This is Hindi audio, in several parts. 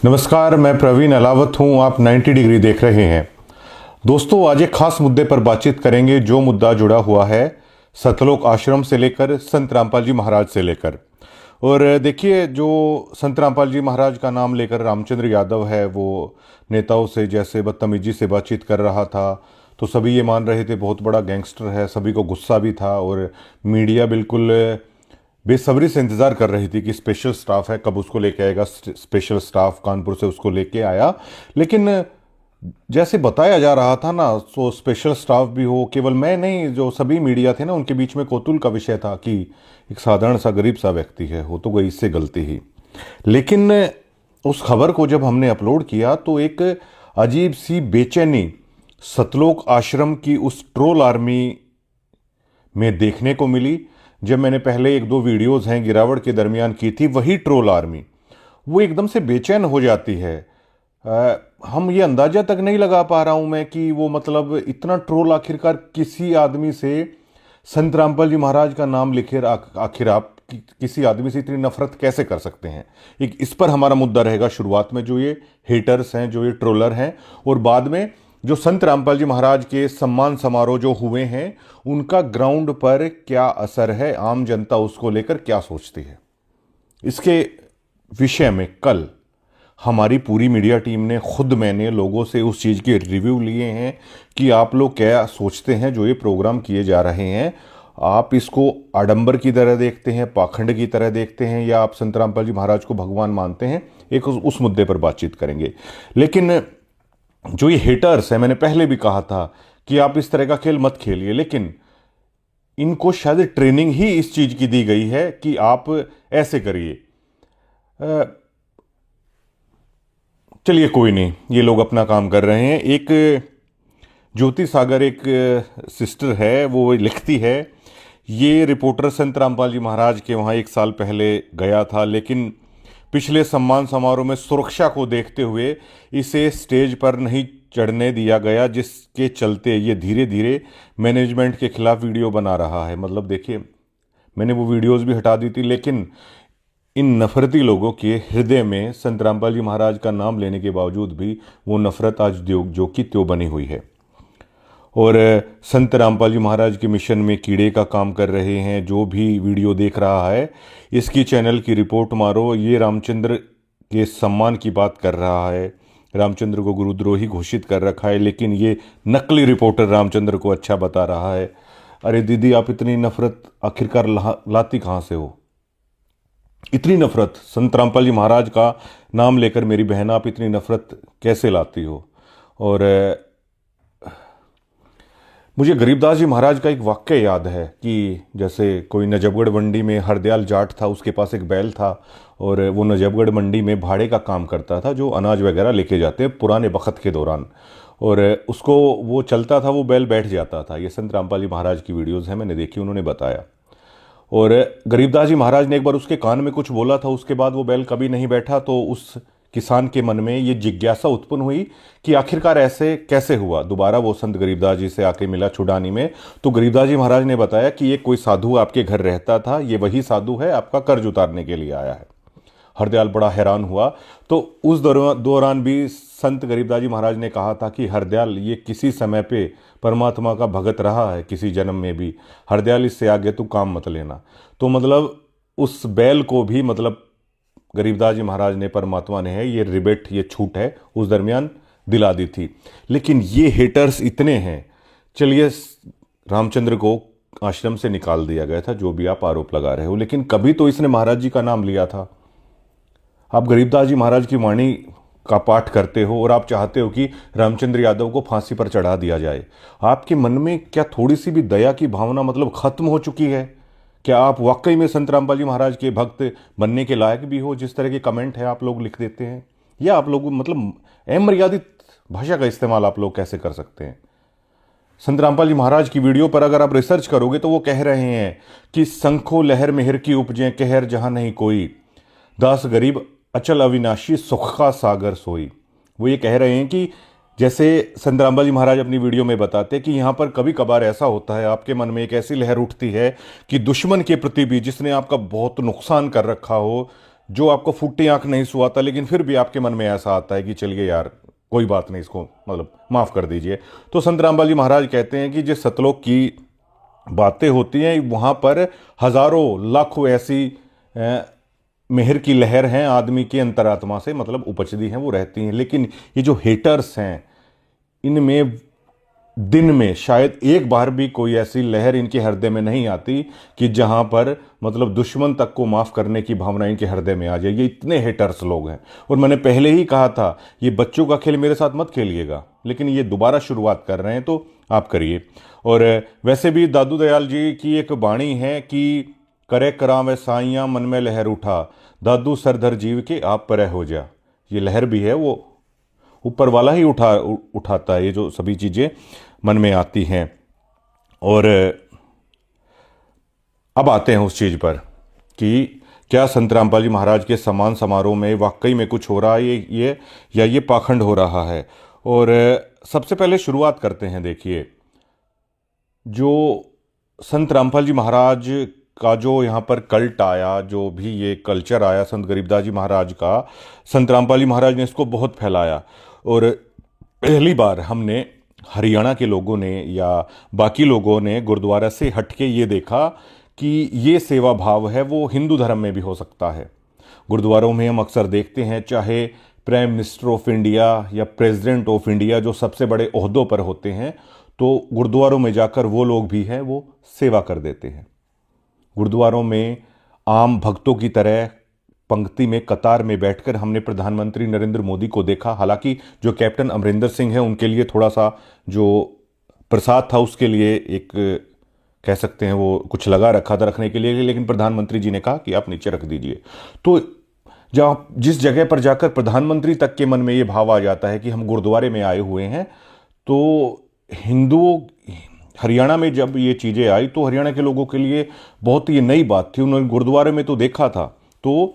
नमस्कार, मैं प्रवीण अलावत हूं। आप 90 डिग्री देख रहे हैं। दोस्तों, आज एक खास मुद्दे पर बातचीत करेंगे जो मुद्दा जुड़ा हुआ है सतलोक आश्रम से लेकर संत रामपाल जी महाराज से लेकर। और देखिए, जो संत रामपाल जी महाराज का नाम लेकर रामचंद्र यादव है वो नेताओं से जैसे बदतमीजी से बातचीत कर रहा था, तो सभी ये मान रहे थे बहुत बड़ा गैंगस्टर है। सभी को गुस्सा भी था और मीडिया बिल्कुल बेसब्री से इंतज़ार कर रही थी कि स्पेशल स्टाफ है, कब उसको लेके आएगा। स्पेशल स्टाफ कानपुर से उसको लेके आया, लेकिन जैसे बताया जा रहा था ना, तो स्पेशल स्टाफ भी हो, केवल मैं नहीं, जो सभी मीडिया थे ना, उनके बीच में कौतूहल का विषय था कि एक साधारण सा गरीब सा व्यक्ति है, हो तो गई इससे गलती ही। लेकिन उस खबर को जब हमने अपलोड किया तो एक अजीब सी बेचैनी सतलोक आश्रम की उस ट्रोल आर्मी में देखने को मिली। जब मैंने पहले एक दो वीडियोज़ हैं गिरावट के दरमियान की थी, वही ट्रोल आर्मी वो एकदम से बेचैन हो जाती है। हम ये अंदाज़ा तक नहीं लगा पा रहा हूँ मैं कि वो मतलब इतना ट्रोल आखिरकार किसी आदमी से, संत रामपाल जी महाराज का नाम लिखे आखिर आप किसी आदमी से इतनी नफरत कैसे कर सकते हैं। एक इस पर हमारा मुद्दा रहेगा शुरुआत में, जो ये हेटर्स हैं, जो ये ट्रोलर हैं, और बाद में जो संत रामपाल जी महाराज के सम्मान समारोह जो हुए हैं उनका ग्राउंड पर क्या असर है, आम जनता उसको लेकर क्या सोचती है। इसके विषय में कल हमारी पूरी मीडिया टीम ने, खुद मैंने लोगों से उस चीज़ के रिव्यू लिए हैं कि आप लोग क्या सोचते हैं जो ये प्रोग्राम किए जा रहे हैं। आप इसको आडंबर की तरह देखते हैं, पाखंड की तरह देखते हैं, या आप संत रामपाल जी महाराज को भगवान मानते हैं। एक उस मुद्दे पर बातचीत करेंगे। लेकिन जो ये हेटर्स है, मैंने पहले भी कहा था कि आप इस तरह का खेल मत खेलिए, लेकिन इनको शायद ट्रेनिंग ही इस चीज की दी गई है कि आप ऐसे करिए। चलिए कोई नहीं, ये लोग अपना काम कर रहे हैं। एक ज्योति सागर एक सिस्टर है, वो लिखती है, ये रिपोर्टर संत रामपाल जी महाराज के वहाँ एक साल पहले गया था, लेकिन पिछले सम्मान समारोह में सुरक्षा को देखते हुए इसे स्टेज पर नहीं चढ़ने दिया गया, जिसके चलते ये धीरे धीरे मैनेजमेंट के खिलाफ वीडियो बना रहा है। मतलब देखिए, मैंने वो वीडियोस भी हटा दी थी, लेकिन इन नफरती लोगों के हृदय में संत रामपाल जी महाराज का नाम लेने के बावजूद भी वो नफरत आज जो की त्यों बनी हुई है। और संत रामपाल जी महाराज के मिशन में कीड़े का काम कर रहे हैं। जो भी वीडियो देख रहा है, इसकी चैनल की रिपोर्ट मारो। ये रामचंद्र के सम्मान की बात कर रहा है, रामचंद्र को गुरुद्रोही घोषित कर रखा है, लेकिन ये नकली रिपोर्टर रामचंद्र को अच्छा बता रहा है। अरे दीदी, आप इतनी नफरत आखिरकार लाती कहाँ से हो? इतनी नफरत संत रामपाल जी महाराज का नाम लेकर, मेरी बहन, आप इतनी नफरत कैसे लाती हो? और मुझे गरीबदास जी महाराज का एक वाक्य याद है कि जैसे कोई नजफगढ़ मंडी में हरदयाल जाट था, उसके पास एक बैल था, और वो नजफगढ़ मंडी में भाड़े का काम करता था, जो अनाज वगैरह लेके जाते हैं पुराने वक्त के दौरान, और उसको वो चलता था, वो बैल बैठ जाता था। ये संत रामपाल जी महाराज की वीडियोज़ हैं, मैंने देखी, उन्होंने बताया। और गरीबदास जी महाराज ने एक बार उसके कान में कुछ बोला था, उसके बाद वो बैल कभी नहीं बैठा। तो उस किसान के मन में ये जिज्ञासा उत्पन्न हुई कि आखिरकार ऐसे कैसे हुआ। दोबारा वो संत गरीबदास जी से आके मिला छुड़ानी में, तो गरीबदास जी महाराज ने बताया कि ये कोई साधु आपके घर रहता था, ये वही साधु है, आपका कर्ज उतारने के लिए आया है। हरदयाल बड़ा हैरान हुआ। तो उस दौरान भी संत गरीबदास जी महाराज ने कहा था कि हरदयाल, ये किसी समय पे परमात्मा का भगत रहा है, किसी जन्म में भी। हरदयाल, इससे आगे तू काम मत लेना। तो मतलब उस बैल को भी, मतलब गरीबदास जी महाराज ने, परमात्मा ने है, ये रिबेट, ये छूट है, उस दरमियान दिला दी थी। लेकिन ये हेटर्स इतने हैं। चलिए, रामचंद्र को आश्रम से निकाल दिया गया था, जो भी आप आरोप लगा रहे हो, लेकिन कभी तो इसने महाराज जी का नाम लिया था। आप गरीबदास जी महाराज की वाणी का पाठ करते हो और आप चाहते हो कि रामचंद्र यादव को फांसी पर चढ़ा दिया जाए। आपके मन में क्या थोड़ी सी भी दया की भावना मतलब खत्म हो चुकी है? क्या आप वाकई में संत रामपाल जी महाराज के भक्त बनने के लायक भी हो? जिस तरह के कमेंट है आप लोग लिख देते हैं, या आप लोग मतलब अमर्यादित भाषा का इस्तेमाल आप लोग कैसे कर सकते हैं? संत रामपाल जी महाराज की वीडियो पर अगर आप रिसर्च करोगे तो वो कह रहे हैं कि संखो लहर मेहर की उपजे, कहर जहां नहीं कोई, दास गरीब अचल अविनाशी सुख का सागर सोई। वो ये कह रहे हैं कि जैसे संत रामपाल जी महाराज अपनी वीडियो में बताते कि यहाँ पर कभी कभार ऐसा होता है, आपके मन में एक ऐसी लहर उठती है कि दुश्मन के प्रति भी, जिसने आपका बहुत नुकसान कर रखा हो, जो आपको फुट्टी आंख नहीं सुहाता, लेकिन फिर भी आपके मन में ऐसा आता है कि चलिए यार कोई बात नहीं, इसको मतलब माफ़ कर दीजिए। तो संत रामपाल जी महाराज कहते हैं कि जो सतलोक की बातें होती हैं वहाँ पर हजारों लाखों ऐसी मेहर की लहर हैं आदमी की अंतरात्मा से मतलब उपजती हैं, वो रहती हैं। लेकिन ये जो हेटर्स हैं, इनमें दिन में शायद एक बार भी कोई ऐसी लहर इनके हृदय में नहीं आती कि जहां पर मतलब दुश्मन तक को माफ करने की भावना इनके हृदय में आ जाए। ये इतने हेटर्स लोग हैं। और मैंने पहले ही कहा था ये बच्चों का खेल मेरे साथ मत खेलिएगा, लेकिन ये दोबारा शुरुआत कर रहे हैं तो आप करिए। और वैसे भी दादू दयाल जी की एक वाणी है कि करे करावे साइयां मन में लहर उठा, दादू सरधर जीव के आप पर हो जा। ये लहर भी है वो ऊपर वाला ही उठाता है, ये जो सभी चीज़ें मन में आती हैं। और अब आते हैं उस चीज़ पर कि क्या संत रामपाल जी महाराज के सम्मान समारोह में वाकई में कुछ हो रहा है ये या ये पाखंड हो रहा है। और सबसे पहले शुरुआत करते हैं। देखिए, जो संत रामपाल जी महाराज का जो यहाँ पर कल्ट आया, जो भी ये कल्चर आया संत गरीबदास जी महाराज का, संत रामपाल जी महाराज ने इसको बहुत फैलाया। और पहली बार हमने हरियाणा के लोगों ने या बाकी लोगों ने गुरुद्वारा से हटके ये देखा कि ये सेवा भाव है वो हिंदू धर्म में भी हो सकता है। गुरुद्वारों में हम अक्सर देखते हैं, चाहे प्राइम मिनिस्टर ऑफ इंडिया या प्रेसिडेंट ऑफ इंडिया जो सबसे बड़े ओहदों पर होते हैं, तो गुरुद्वारों में जाकर वो लोग भी हैं वो सेवा कर देते हैं। गुरुद्वारों में आम भक्तों की तरह पंक्ति में कतार में बैठकर हमने प्रधानमंत्री नरेंद्र मोदी को देखा। हालांकि जो कैप्टन अमरिंदर सिंह है उनके लिए थोड़ा सा जो प्रसाद था उसके लिए एक कह सकते हैं वो कुछ लगा रखा था रखने के लिए, लेकिन प्रधानमंत्री जी ने कहा कि आप नीचे रख दीजिए। तो जहाँ जिस जगह पर जाकर प्रधानमंत्री तक के मन में ये भाव आ जाता है कि हम गुरुद्वारे में आए हुए हैं, तो हिंदुओं हरियाणा में जब ये चीज़ें आई तो हरियाणा के लोगों के लिए बहुत ही नई बात थी। उन्होंने गुरुद्वारे में तो देखा था, तो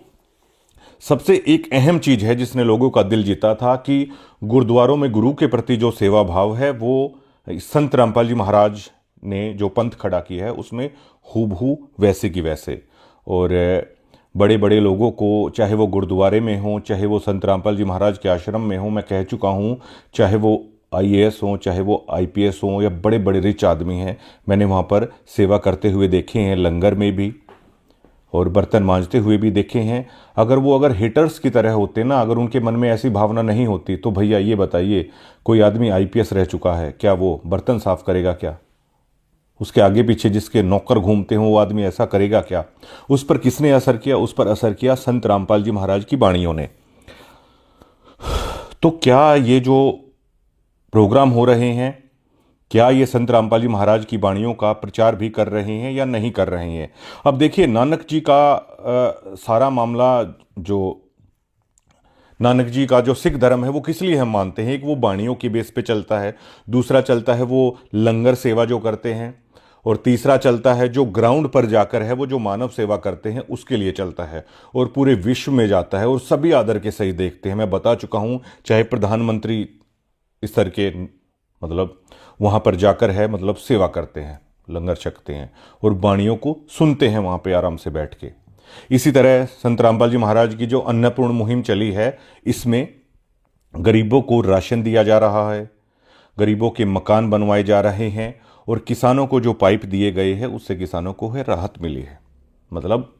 सबसे एक अहम चीज है जिसने लोगों का दिल जीता था कि गुरुद्वारों में गुरु के प्रति जो सेवा भाव है वो संत रामपाल जी महाराज ने जो पंथ खड़ा किया है उसमें हूबहू वैसे की वैसे। और बड़े बड़े लोगों को, चाहे वो गुरुद्वारे में हों, चाहे वो संत रामपाल जी महाराज के आश्रम में हों, मैं कह चुका हूँ, चाहे वो IAS हों, चाहे वो IPS हों या बड़े बड़े रिच आदमी हैं, मैंने वहाँ पर सेवा करते हुए देखे हैं, लंगर में भी और बर्तन मांजते हुए भी देखे हैं। अगर हेटर्स की तरह होते ना, अगर उनके मन में ऐसी भावना नहीं होती तो भैया ये बताइए, कोई आदमी IPS रह चुका है, क्या वो बर्तन साफ करेगा? क्या उसके आगे पीछे जिसके नौकर घूमते हों वो आदमी ऐसा करेगा क्या? उस पर किसने असर किया? उस पर असर किया संत रामपाल जी महाराज की वाणियों ने। तो क्या ये जो प्रोग्राम हो रहे हैं, क्या ये संत रामपाल जी महाराज की वाणियों का प्रचार भी कर रहे हैं या नहीं कर रहे हैं? अब देखिए, नानक जी का सारा मामला, जो नानक जी का जो सिख धर्म है वो किस लिए हम मानते हैं? एक वो वाणियों के बेस पे चलता है, दूसरा चलता है वो लंगर सेवा जो करते हैं, और तीसरा चलता है जो ग्राउंड पर जाकर है वो जो मानव सेवा करते हैं उसके लिए चलता है, और पूरे विश्व में जाता है और सभी आदर के सही देखते हैं। मैं बता चुका हूँ, चाहे प्रधानमंत्री स्तर के मतलब वहाँ पर जाकर है मतलब सेवा करते हैं, लंगर छकते हैं और वाणियों को सुनते हैं वहाँ पे आराम से बैठ के। इसी तरह संत रामपाल जी महाराज की जो अन्नपूर्ण मुहिम चली है, इसमें गरीबों को राशन दिया जा रहा है, गरीबों के मकान बनवाए जा रहे हैं, और किसानों को जो पाइप दिए गए हैं उससे किसानों को है राहत मिली है। मतलब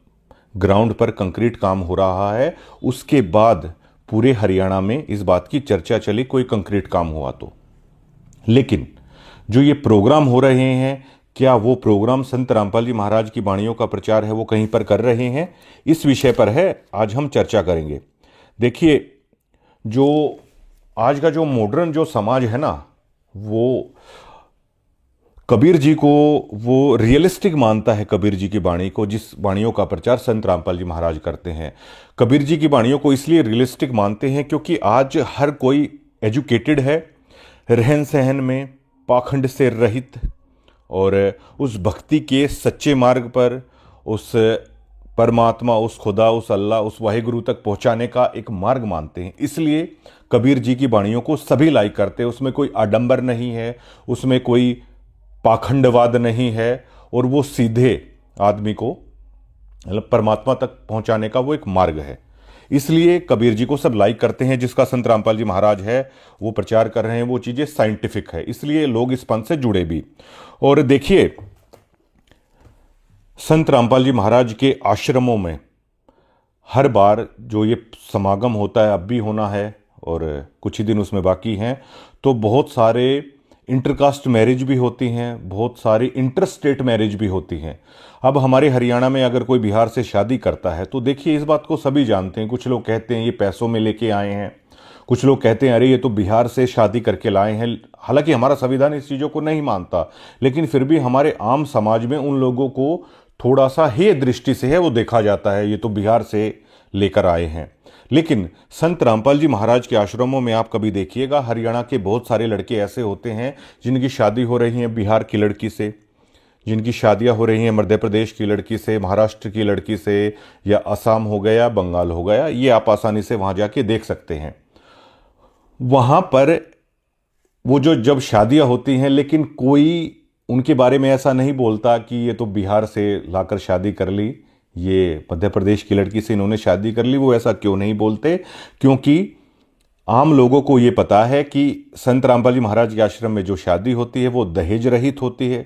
ग्राउंड पर कंक्रीट काम हो रहा है। उसके बाद पूरे हरियाणा में इस बात की चर्चा चली कोई कंक्रीट काम हुआ तो। लेकिन जो ये प्रोग्राम हो रहे हैं, क्या वो प्रोग्राम संत रामपाल जी महाराज की वाणियों का प्रचार है वो कहीं पर कर रहे हैं? इस विषय पर है आज हम चर्चा करेंगे। देखिए, जो आज का जो मॉडर्न जो समाज है ना, वो कबीर जी को वो रियलिस्टिक मानता है, कबीर जी की वाणी को, जिस वाणियों का प्रचार संत रामपाल जी महाराज करते हैं। कबीर जी की वाणियों को इसलिए रियलिस्टिक मानते हैं क्योंकि आज हर कोई एजुकेटेड है, रहन सहन में पाखंड से रहित, और उस भक्ति के सच्चे मार्ग पर उस परमात्मा, उस खुदा, उस अल्लाह, उस वाहिगुरु तक पहुंचाने का एक मार्ग मानते हैं। इसलिए कबीर जी की वाणियों को सभी लाइक करते हैं। उसमें कोई आडंबर नहीं है, उसमें कोई पाखंडवाद नहीं है, और वो सीधे आदमी को मतलब परमात्मा तक पहुंचाने का वो एक मार्ग है। इसलिए कबीर जी को सब लाइक करते हैं। जिसका संत रामपाल जी महाराज है वो प्रचार कर रहे हैं, वो चीज़ें साइंटिफिक है, इसलिए लोग इस पंथ से जुड़े भी। और देखिए, संत रामपाल जी महाराज के आश्रमों में हर बार जो ये समागम होता है, अब भी होना है और कुछ ही दिन उसमें बाकी हैं, तो बहुत सारे इंटरकास्ट मैरिज भी होती हैं, बहुत सारी इंटर स्टेट मैरिज भी होती हैं। अब हमारे हरियाणा में अगर कोई बिहार से शादी करता है तो देखिए, इस बात को सभी जानते हैं। कुछ लोग कहते हैं ये पैसों में लेके आए हैं, कुछ लोग कहते हैं अरे ये तो बिहार से शादी करके लाए हैं। हालांकि हमारा संविधान इस चीज़ों को नहीं मानता, लेकिन फिर भी हमारे आम समाज में उन लोगों को थोड़ा सा हेय दृष्टि से है वो देखा जाता है, ये तो बिहार से लेकर आए हैं। लेकिन संत रामपाल जी महाराज के आश्रमों में आप कभी देखिएगा, हरियाणा के बहुत सारे लड़के ऐसे होते हैं जिनकी शादी हो रही है बिहार की लड़की से, जिनकी शादियां हो रही हैं मध्य प्रदेश की लड़की से, महाराष्ट्र की लड़की से, या असम हो गया, बंगाल हो गया। ये आप आसानी से वहां जाके देख सकते हैं। वहां पर वो जो जब शादियां होती हैं, लेकिन कोई उनके बारे में ऐसा नहीं बोलता कि ये तो बिहार से लाकर शादी कर ली, ये मध्य प्रदेश की लड़की से इन्होंने शादी कर ली। वो ऐसा क्यों नहीं बोलते? क्योंकि आम लोगों को ये पता है कि संत रामपाल जी महाराज के आश्रम में जो शादी होती है वो दहेज रहित होती है।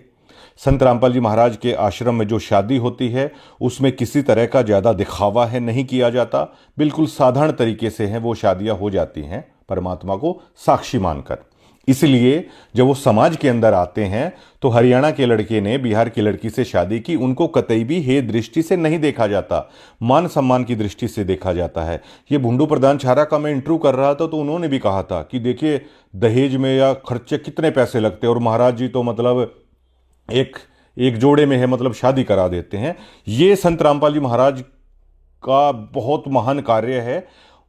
संत रामपाल जी महाराज के आश्रम में जो शादी होती है उसमें किसी तरह का ज़्यादा दिखावा है नहीं किया जाता, बिल्कुल साधारण तरीके से है वो शादियां हो जाती हैं परमात्मा को साक्षी मानकर। इसलिए जब वो समाज के अंदर आते हैं तो हरियाणा के लड़के ने बिहार की लड़की से शादी की, उनको कतई भी हे दृष्टि से नहीं देखा जाता, मान सम्मान की दृष्टि से देखा जाता है। ये भुंडू प्रधान छारा का मैं इंटरव्यू कर रहा था तो उन्होंने भी कहा था कि देखिए दहेज में या खर्चे कितने पैसे लगते हैं और महाराज जी तो मतलब एक एक जोड़े में है, मतलब शादी करा देते हैं। ये संत रामपाल जी महाराज का बहुत महान कार्य है।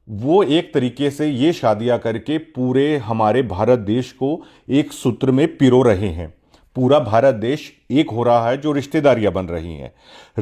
वो एक तरीके से ये शादियां करके पूरे हमारे भारत देश को एक सूत्र में पिरो रहे हैं। पूरा भारत देश एक हो रहा है, जो रिश्तेदारियां बन रही हैं।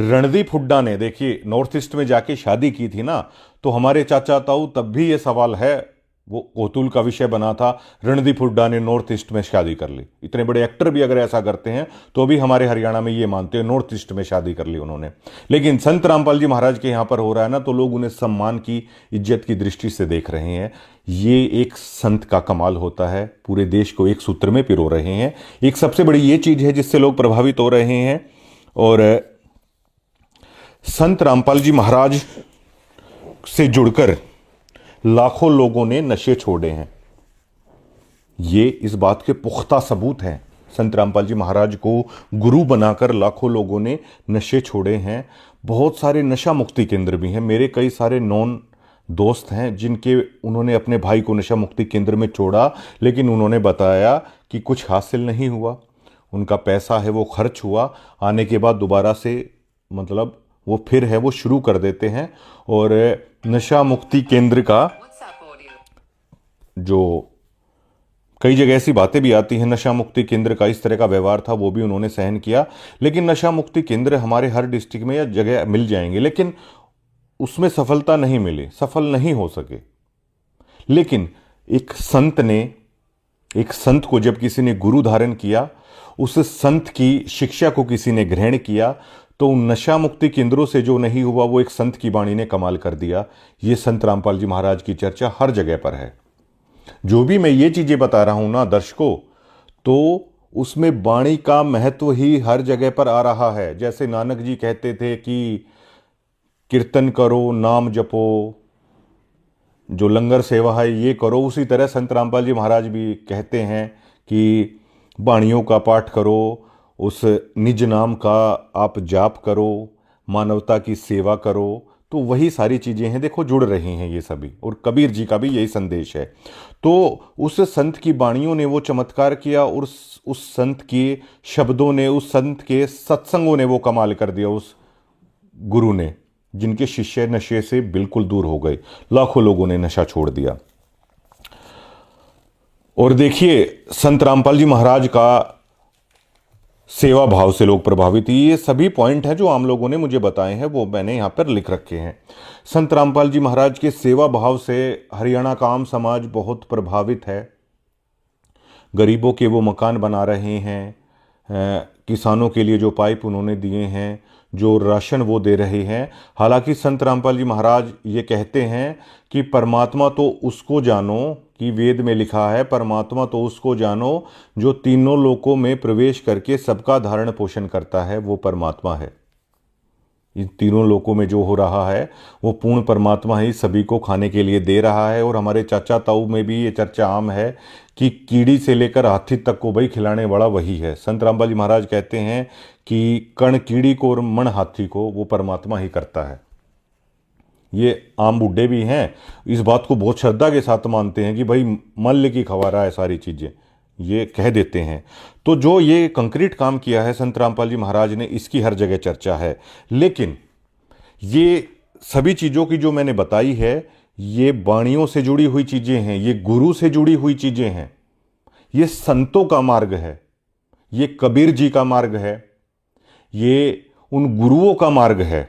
रणदीप हुड्डा ने देखिए नॉर्थ ईस्ट में जाके शादी की थी ना, तो हमारे चाचा ताऊ तब भी ये सवाल है, वो कौतूहल का विषय बना था, रणदीप हुड्डा ने नॉर्थ ईस्ट में शादी कर ली। इतने बड़े एक्टर भी अगर ऐसा करते हैं तो भी हमारे हरियाणा में ये मानते हैं नॉर्थ ईस्ट में शादी कर ली उन्होंने। लेकिन संत रामपाल जी महाराज के यहाँ पर हो रहा है ना, तो लोग उन्हें सम्मान की, इज्जत की दृष्टि से देख रहे हैं। ये एक संत का कमाल होता है, पूरे देश को एक सूत्र में पिरो रहे हैं। एक सबसे बड़ी ये चीज है जिससे लोग प्रभावित हो रहे हैं। और संत रामपाल जी महाराज से जुड़कर लाखों लोगों ने नशे छोड़े हैं। ये इस बात के पुख्ता सबूत हैं। संत रामपाल जी महाराज को गुरु बनाकर लाखों लोगों ने नशे छोड़े हैं। बहुत सारे नशा मुक्ति केंद्र भी हैं। मेरे कई सारे नॉन दोस्त हैं जिनके उन्होंने अपने भाई को नशा मुक्ति केंद्र में छोड़ा, लेकिन उन्होंने बताया कि कुछ हासिल नहीं हुआ। उनका पैसा है वो खर्च हुआ, आने के बाद दोबारा से मतलब वो फिर है वो शुरू कर देते हैं। और नशा मुक्ति केंद्र का जो कई जगह ऐसी बातें भी आती हैं, नशा मुक्ति केंद्र का इस तरह का व्यवहार था, वो भी उन्होंने सहन किया। लेकिन नशा मुक्ति केंद्र हमारे हर डिस्ट्रिक्ट में या जगह मिल जाएंगे, लेकिन उसमें सफलता नहीं मिली, सफल नहीं हो सके। लेकिन एक संत को जब किसी ने गुरु धारण किया, उस संत की शिक्षा को किसी ने ग्रहण किया, तो नशा मुक्ति केंद्रों से जो नहीं हुआ वो एक संत की वाणी ने कमाल कर दिया। ये संत रामपाल जी महाराज की चर्चा हर जगह पर है। जो भी मैं ये चीजें बता रहा हूं ना दर्शकों, तो उसमें वाणी का महत्व ही हर जगह पर आ रहा है। जैसे नानक जी कहते थे कि कीर्तन करो, नाम जपो, जो लंगर सेवा है ये करो, उसी तरह संत रामपाल जी महाराज भी कहते हैं कि वाणियों का पाठ करो, उस निज नाम का आप जाप करो, मानवता की सेवा करो। तो वही सारी चीज़ें हैं, देखो जुड़ रही हैं ये सभी। और कबीर जी का भी यही संदेश है। तो उस संत की वाणियों ने वो चमत्कार किया, और उस संत के शब्दों ने, उस संत के सत्संगों ने वो कमाल कर दिया उस गुरु ने, जिनके शिष्य नशे से बिल्कुल दूर हो गए। लाखों लोगों ने नशा छोड़ दिया। और देखिए संत रामपाल जी महाराज का सेवा भाव से लोग प्रभावित। ये सभी पॉइंट हैं जो आम लोगों ने मुझे बताए हैं, वो मैंने यहाँ पर लिख रखे हैं। संत रामपाल जी महाराज के सेवा भाव से हरियाणा का आम समाज बहुत प्रभावित है। गरीबों के वो मकान बना रहे हैं, किसानों के लिए जो पाइप उन्होंने दिए हैं, जो राशन वो दे रहे हैं। हालांकि संत रामपाल जी महाराज ये कहते हैं कि परमात्मा तो उसको जानो, कि वेद में लिखा है परमात्मा तो उसको जानो जो तीनों लोकों में प्रवेश करके सबका धारण पोषण करता है, वो परमात्मा है। इन तीनों लोकों में जो हो रहा है वो पूर्ण परमात्मा ही सभी को खाने के लिए दे रहा है। और हमारे चाचा ताऊ में भी ये चर्चा आम है कि कीड़ी से लेकर हाथी तक को भाई खिलाने वाला वही है। संत रामपाल जी महाराज कहते हैं कि कण कीड़ी को और मन हाथी को वो परमात्मा ही करता है। ये आम बुड्ढे भी हैं, इस बात को बहुत श्रद्धा के साथ मानते हैं कि भाई मल्ल की खवा रहा है सारी चीज़ें, ये कह देते हैं। तो जो ये कंक्रीट काम किया है संत रामपाल जी महाराज ने, इसकी हर जगह चर्चा है। लेकिन ये सभी चीज़ों की जो मैंने बताई है, ये वाणियों से जुड़ी हुई चीज़ें हैं, ये गुरु से जुड़ी हुई चीज़ें हैं, ये संतों का मार्ग है, ये कबीर जी का मार्ग है, ये उन गुरुओं का मार्ग है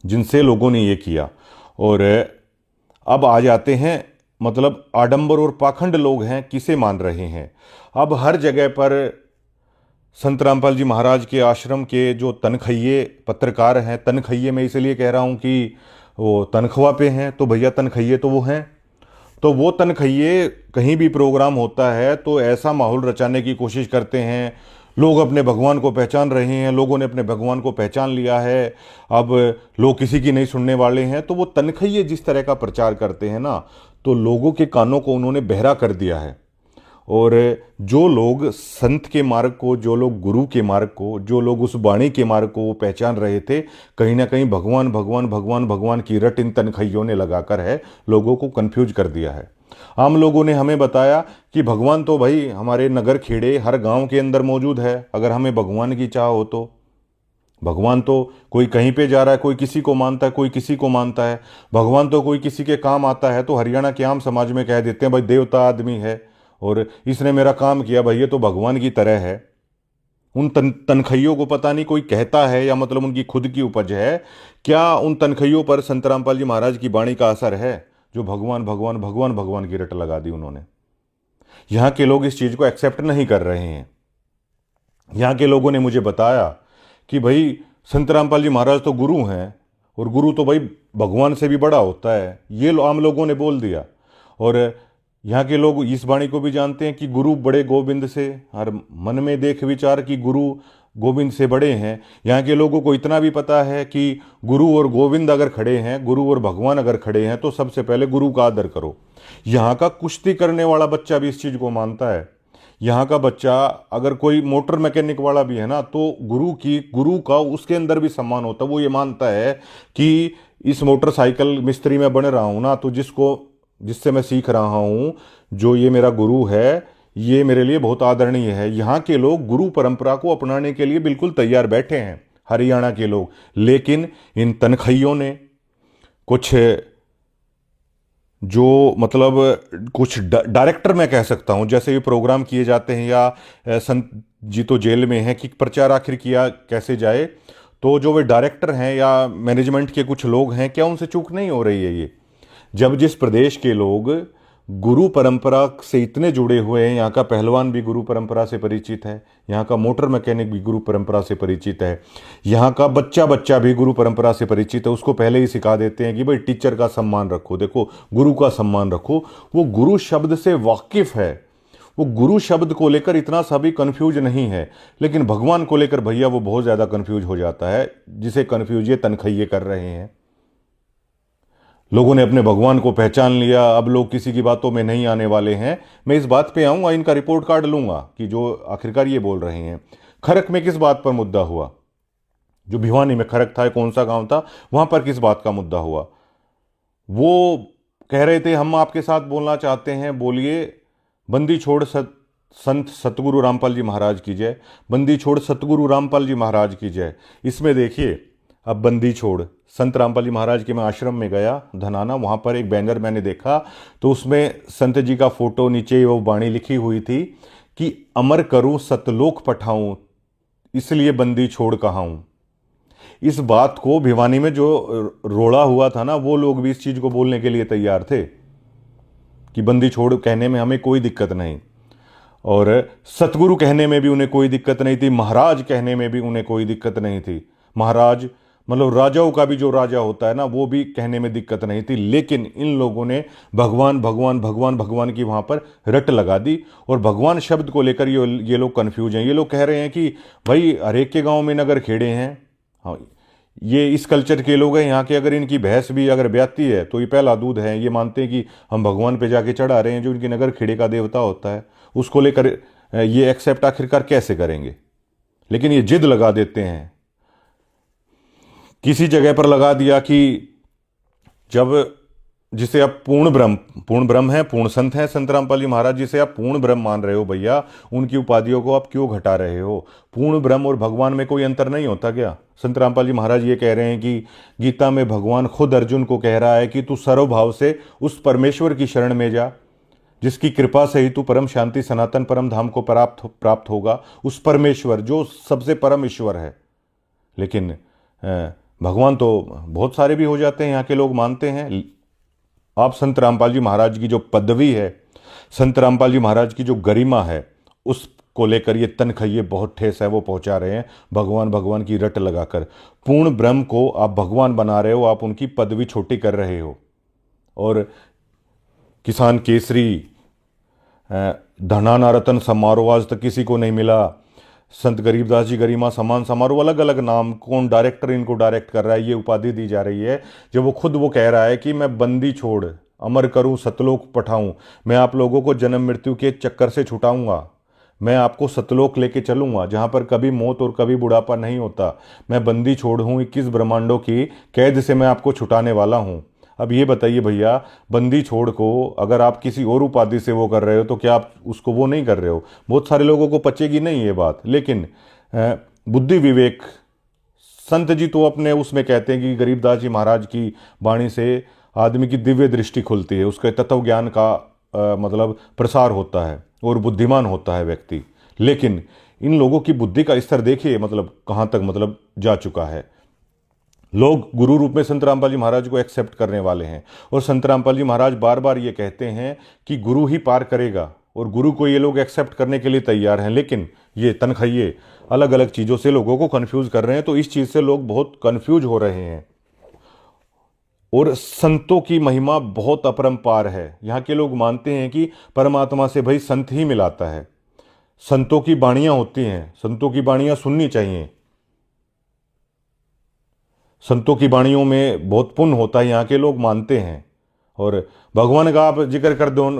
जिनसे लोगों ने ये किया। और अब आ जाते हैं, मतलब आडंबर और पाखंड लोग हैं किसे मान रहे हैं। अब हर जगह पर संत रामपाल जी महाराज के आश्रम के जो तनखइये पत्रकार हैं, तनखइये मैं इसलिए कह रहा हूं कि वो तनख्वाह पे हैं, तो भैया तनखइये तो वो हैं। तो वो तनखइये कहीं भी प्रोग्राम होता है तो ऐसा माहौल रचाने की कोशिश करते हैं, लोग अपने भगवान को पहचान रहे हैं, लोगों ने अपने भगवान को पहचान लिया है, अब लोग किसी की नहीं सुनने वाले हैं। तो वो तनखइये जिस तरह का प्रचार करते हैं ना, तो लोगों के कानों को उन्होंने बहरा कर दिया है। और जो लोग संत के मार्ग को, जो लोग गुरु के मार्ग को, जो लोग उस वाणी के मार्ग को पहचान रहे थे, कहीं ना कहीं भगवान भगवान भगवान भगवान की रट इन तनखइयों ने लगाकर है लोगों को कंफ्यूज कर दिया है। आम लोगों ने हमें बताया कि भगवान तो भाई हमारे नगर खेड़े हर गांव के अंदर मौजूद है, अगर हमें भगवान की चाह हो तो। भगवान तो कोई कहीं पे जा रहा है, कोई किसी को मानता है, कोई किसी को मानता है। भगवान तो कोई किसी के काम आता है तो हरियाणा के आम समाज में कह देते हैं भाई देवता आदमी है और इसने मेरा काम किया, भाई ये तो भगवान की तरह है। उन तनखइयों को पता नहीं कोई कहता है या मतलब उनकी खुद की उपज है। क्या उन तनखइयों पर संत रामपाल जी महाराज की वाणी का असर है जो भगवान भगवान भगवान भगवान की रट लगा दी उन्होंने? यहाँ के लोग इस चीज़ को एक्सेप्ट नहीं कर रहे हैं। यहाँ के लोगों ने मुझे बताया कि भाई संत रामपाल जी महाराज तो गुरु हैं और गुरु तो भाई भगवान से भी बड़ा होता है, ये आम लोगों ने बोल दिया। और यहाँ के लोग इस वाणी को भी जानते हैं कि गुरु बड़े गोविंद से, हर मन में देख विचार कि गुरु गोविंद से बड़े हैं। यहाँ के लोगों को इतना भी पता है कि गुरु और गोविंद अगर खड़े हैं, गुरु और भगवान अगर खड़े हैं, तो सबसे पहले गुरु का आदर करो। यहाँ का कुश्ती करने वाला बच्चा भी इस चीज़ को मानता है। यहाँ का बच्चा अगर कोई मोटर मैकेनिक वाला भी है ना, तो गुरु का उसके अंदर भी सम्मान होता है। वो ये मानता है कि इस मोटरसाइकिल मिस्त्री में बन रहा हूँ ना, तो जिससे मैं सीख रहा हूँ, जो ये मेरा गुरु है, ये मेरे लिए बहुत आदरणीय है। यहाँ के लोग गुरु परंपरा को अपनाने के लिए बिल्कुल तैयार बैठे हैं, हरियाणा के लोग। लेकिन इन तनखइयों ने कुछ, जो मतलब कुछ डायरेक्टर मैं कह सकता हूँ, जैसे ये प्रोग्राम किए जाते हैं या संत जी तो जेल में हैं कि प्रचार आखिर किया कैसे जाए, तो जो वे डायरेक्टर हैं या मैनेजमेंट के कुछ लोग हैं, क्या उनसे चूक नहीं हो रही है ये? जब जिस प्रदेश के लोग गुरु परंपरा से इतने जुड़े हुए हैं, यहाँ का पहलवान भी गुरु परंपरा से परिचित है, यहाँ का मोटर मैकेनिक भी गुरु परंपरा से परिचित है, यहाँ का बच्चा भी गुरु परंपरा से परिचित है, उसको पहले ही सिखा देते हैं कि भाई टीचर का सम्मान रखो, देखो गुरु का सम्मान रखो। वो गुरु शब्द से वाकिफ है, वो गुरु शब्द को लेकर इतना सा भी कन्फ्यूज नहीं है। लेकिन भगवान को लेकर भैया वो बहुत ज़्यादा कन्फ्यूज हो जाता है, जिसे कन्फ्यूज ये तनखइये कर रहे हैं। लोगों ने अपने भगवान को पहचान लिया, अब लोग किसी की बातों में नहीं आने वाले हैं। मैं इस बात पे आऊँगा, इनका रिपोर्ट कार्ड लूँगा कि जो आखिरकार ये बोल रहे हैं। खरक में किस बात पर मुद्दा हुआ? जो भिवानी में खरक था, कौन सा गांव था, वहाँ पर किस बात का मुद्दा हुआ? वो कह रहे थे हम आपके साथ बोलना चाहते हैं, बोलिए। बंदी छोड़ संत सतगुरु रामपाल जी महाराज की जय, बंदी छोड़ सतगुरु रामपाल जी महाराज की जय। इसमें देखिए, अब बंदी छोड़ संत रामपाल जी महाराज के मैं आश्रम में गया धनाना, वहाँ पर एक बैनर मैंने देखा, तो उसमें संत जी का फोटो, नीचे वो वाणी लिखी हुई थी कि अमर करूं सतलोक पठाऊं, इसलिए बंदी छोड़ कहाऊं। इस बात को भिवानी में जो रोड़ा हुआ था ना, वो लोग भी इस चीज़ को बोलने के लिए तैयार थे कि बंदी छोड़ कहने में हमें कोई दिक्कत नहीं। और सतगुरु कहने में भी उन्हें कोई दिक्कत नहीं थी, महाराज कहने में भी उन्हें कोई दिक्कत नहीं थी। महाराज मतलब राजाओं का भी जो राजा होता है ना, वो भी कहने में दिक्कत नहीं थी। लेकिन इन लोगों ने भगवान भगवान भगवान भगवान की वहाँ पर रट लगा दी, और भगवान शब्द को लेकर ये लोग कन्फ्यूज हैं। ये लोग कह रहे हैं कि भाई हर एक के गाँव में नगर खेड़े हैं। हाँ, ये इस कल्चर के लोग हैं यहाँ के। अगर इनकी भैंस भी अगर ब्याती है तो ये पहला दूध है। ये मानते हैं कि हम भगवान पे जाके चढ़ा रहे हैं, जो इनके नगर खेड़े का देवता होता है। उसको लेकर ये एक्सेप्ट आखिरकार कैसे करेंगे? लेकिन ये जिद लगा देते हैं। किसी जगह पर लगा दिया कि जब जिसे आप पूर्ण ब्रह्म है, पूर्ण संत हैं संत रामपाल जी महाराज, जिसे आप पूर्ण ब्रह्म मान रहे हो भैया, उनकी उपाधियों को आप क्यों घटा रहे हो? पूर्ण ब्रह्म और भगवान में कोई अंतर नहीं होता क्या? संत रामपाल जी महाराज ये कह रहे हैं कि गीता में भगवान खुद अर्जुन को कह रहा है कि तू सर्वभाव से उस परमेश्वर की शरण में जा, जिसकी कृपा से ही तू परम शांति सनातन परम धाम को प्राप्त होगा। उस परमेश्वर जो सबसे परम ईश्वर है। लेकिन भगवान तो बहुत सारे भी हो जाते हैं, यहाँ के लोग मानते हैं। आप संत रामपाल जी महाराज की जो पदवी है, संत रामपाल जी महाराज की जो गरिमा है, उसको लेकर ये तनखइये बहुत ठेस है वो पहुंचा रहे हैं, भगवान भगवान की रट लगाकर। पूर्ण ब्रह्म को आप भगवान बना रहे हो, आप उनकी पदवी छोटी कर रहे हो। और किसान केसरी, धनाना रतन समारोह आज तक किसी को नहीं मिला। संत गरीबदास जी गरिमा सम्मान समारोह, अलग अलग नाम, कौन डायरेक्टर इनको डायरेक्ट कर रहा है, ये उपाधि दी जा रही है। जब वो खुद वो कह रहा है कि मैं बंदी छोड़ अमर करूं सतलोक पठाऊं, मैं आप लोगों को जन्म मृत्यु के चक्कर से छुटाऊंगा, मैं आपको सतलोक लेके चलूंगा जहां पर कभी मौत और कभी बुढ़ापा नहीं होता। मैं बंदी छोड़ हूं, 21 ब्रह्मांडों की कैद से मैं आपको छुटाने वाला हूं। अब ये बताइए भैया, बंदी छोड़ को अगर आप किसी और उपाधि से वो कर रहे हो तो क्या आप उसको वो नहीं कर रहे हो? बहुत सारे लोगों को पचेगी नहीं ये बात। लेकिन बुद्धि विवेक संत जी तो अपने उसमें कहते हैं कि गरीबदास जी महाराज की वाणी से आदमी की दिव्य दृष्टि खुलती है, उसके तत्व ज्ञान का मतलब प्रसार होता है और बुद्धिमान होता है व्यक्ति। लेकिन इन लोगों की बुद्धि का स्तर देखिए मतलब कहाँ तक मतलब जा चुका है। लोग गुरु रूप में संत रामपाल जी महाराज को एक्सेप्ट करने वाले हैं, और संत रामपाल जी महाराज बार बार ये कहते हैं कि गुरु ही पार करेगा, और गुरु को ये लोग एक्सेप्ट करने के लिए तैयार हैं। लेकिन ये तनखइये अलग अलग चीज़ों से लोगों को कंफ्यूज कर रहे हैं, तो इस चीज़ से लोग बहुत कंफ्यूज हो रहे हैं। और संतों की महिमा बहुत अपरंपार है। यहाँ के लोग मानते हैं कि परमात्मा से भाई संत ही मिलाता है, संतों की वाणियाँ होती हैं, संतों की वाणियाँ सुननी चाहिए, संतों की वाणियों में बहुत पुण्य होता है, यहाँ के लोग मानते हैं। और भगवान का आप जिक्र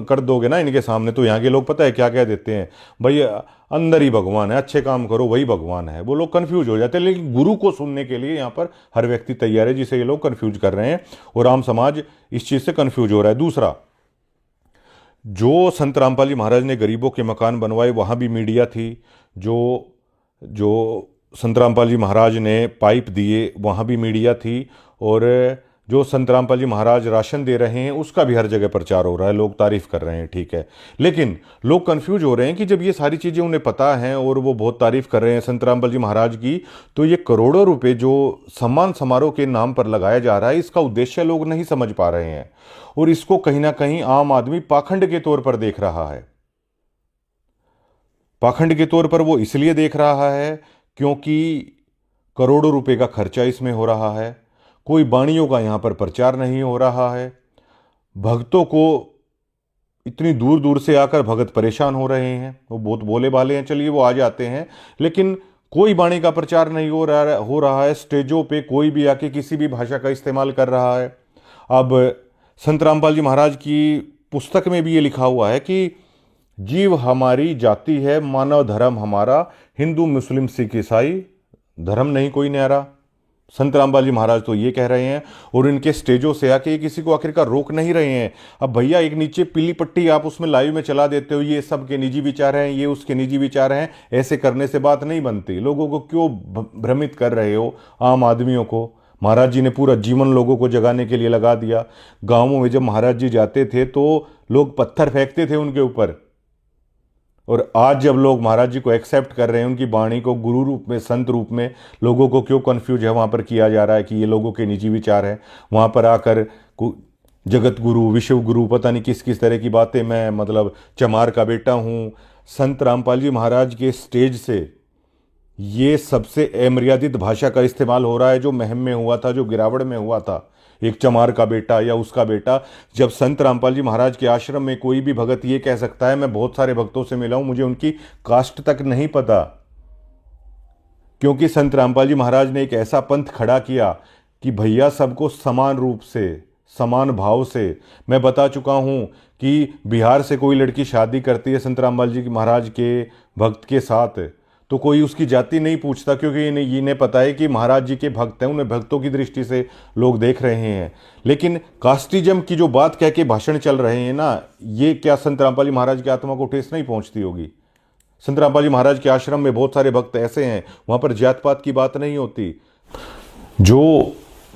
कर दोगे ना इनके सामने, तो यहाँ के लोग पता है क्या कह देते हैं, भाई अंदर ही भगवान है, अच्छे काम करो वही भगवान है। वो लोग कंफ्यूज हो जाते हैं। लेकिन गुरु को सुनने के लिए यहाँ पर हर व्यक्ति तैयार है, जिसे ये लोग कंफ्यूज कर रहे हैं, और आम समाज इस चीज़ से कंफ्यूज हो रहा है। दूसरा, जो संत रामपाल जी महाराज ने गरीबों के मकान बनवाए, वहाँ भी मीडिया थी। जो संत रामपाल जी महाराज ने पाइप दिए, वहाँ भी मीडिया थी। और जो संत रामपाल जी महाराज राशन दे रहे हैं, उसका भी हर जगह प्रचार हो रहा है, लोग तारीफ कर रहे हैं, ठीक है। लेकिन लोग कंफ्यूज हो रहे हैं कि जब ये सारी चीज़ें उन्हें पता हैं और वो बहुत तारीफ कर रहे हैं संत रामपाल जी महाराज की, तो ये करोड़ों रुपए जो सम्मान समारोह के नाम पर लगाया जा रहा है, इसका उद्देश्य लोग नहीं समझ पा रहे हैं। और इसको कहीं ना कहीं आम आदमी पाखंड के तौर पर देख रहा है। पाखंड के तौर पर वो इसलिए देख रहा है क्योंकि करोड़ों रुपए का खर्चा इसमें हो रहा है, कोई वाणियों का यहाँ पर प्रचार नहीं हो रहा है, भक्तों को इतनी दूर दूर से आकर भगत परेशान हो रहे हैं। वो बहुत बोले वाले हैं, चलिए वो आ जाते हैं, लेकिन कोई वाणी का प्रचार नहीं हो रहा है। स्टेजों पे कोई भी आके किसी भी भाषा का इस्तेमाल कर रहा है। अब संत रामपाल जी महाराज की पुस्तक में भी ये लिखा हुआ है कि जीव हमारी जाति है, मानव धर्म हमारा, हिंदू मुस्लिम सिख ईसाई, धर्म नहीं कोई न्यारा। संत रामपाल जी महाराज तो ये कह रहे हैं, और इनके स्टेजों से आके किसी को आखिरकार रोक नहीं रहे हैं। अब भैया एक नीचे पीली पट्टी आप उसमें लाइव में चला देते हो, ये सबके निजी विचार हैं, ये उसके निजी विचार हैं, ऐसे करने से बात नहीं बनती। लोगों को क्यों भ्रमित कर रहे हो, आम आदमियों को? महाराज जी ने पूरा जीवन लोगों को जगाने के लिए लगा दिया। गाँवों में जब महाराज जी जाते थे तो लोग पत्थर फेंकते थे उनके ऊपर, और आज जब लोग महाराज जी को एक्सेप्ट कर रहे हैं, उनकी वाणी को गुरु रूप में, संत रूप में, लोगों को क्यों कंफ्यूज है वहाँ पर किया जा रहा है कि ये लोगों के निजी विचार हैं। वहाँ पर आकर जगत गुरु, विश्व गुरु, पता नहीं किस किस तरह की बातें, मैं मतलब चमार का बेटा हूँ, संत रामपाल जी महाराज के स्टेज से ये सबसे अमर्यादित भाषा का इस्तेमाल हो रहा है, जो महम में हुआ था, जो गिरावड़ में हुआ था। एक चमार का बेटा या उसका बेटा, जब संत रामपाल जी महाराज के आश्रम में कोई भी भगत ये कह सकता है, मैं बहुत सारे भक्तों से मिला हूं, मुझे उनकी कास्ट तक नहीं पता, क्योंकि संत रामपाल जी महाराज ने एक ऐसा पंथ खड़ा किया कि भैया सबको समान रूप से, समान भाव से। मैं बता चुका हूं कि बिहार से कोई लड़की शादी करती है संत रामपाल जी महाराज के भक्त के साथ, तो कोई उसकी जाति नहीं पूछता, क्योंकि इन्हें पता है कि महाराज जी के भक्त हैं, उन्हें भक्तों की दृष्टि से लोग देख रहे हैं। लेकिन कास्टिज्म की जो बात कह के भाषण चल रहे हैं ना, ये क्या संत रामपाल जी महाराज की आत्मा को ठेस नहीं पहुंचती होगी? संत रामपाल जी महाराज के आश्रम में बहुत सारे भक्त ऐसे हैं, वहां पर जात पात की बात नहीं होती। जो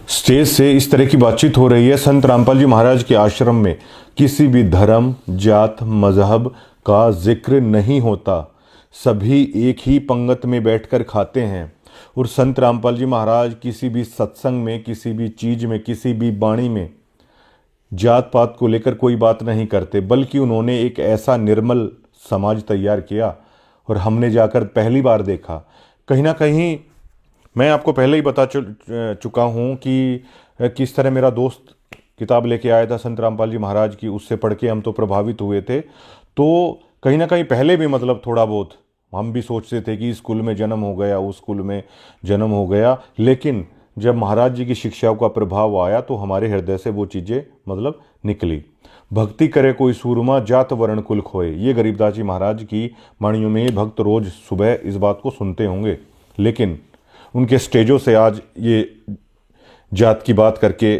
स्टेज से इस तरह की बातचीत हो रही है, संत रामपाल जी महाराज के आश्रम में किसी भी धर्म, जात, मजहब का जिक्र नहीं होता। सभी एक ही पंगत में बैठकर खाते हैं। और संत रामपाल जी महाराज किसी भी सत्संग में, किसी भी चीज में, किसी भी वाणी में जात पात को लेकर कोई बात नहीं करते, बल्कि उन्होंने एक ऐसा निर्मल समाज तैयार किया। और हमने जाकर पहली बार देखा, कहीं ना कहीं मैं आपको पहले ही बता चुका हूं कि किस तरह मेरा दोस्त किताब लेके आया था संत रामपाल जी महाराज की, उससे पढ़ के हम तो प्रभावित हुए थे। तो कहीं ना कहीं पहले भी मतलब थोड़ा बहुत हम भी सोचते थे कि इस स्कूल में जन्म हो गया, उस स्कूल में जन्म हो गया, लेकिन जब महाराज जी की शिक्षाओं का प्रभाव आया तो हमारे हृदय से वो चीज़ें मतलब निकली। भक्ति करे कोई सूरमा, जात वर्ण कुल खोए, ये गरीबदास जी महाराज की वाणियों में भक्त रोज सुबह इस बात को सुनते होंगे। लेकिन उनके स्टेजों से आज ये जात की बात करके,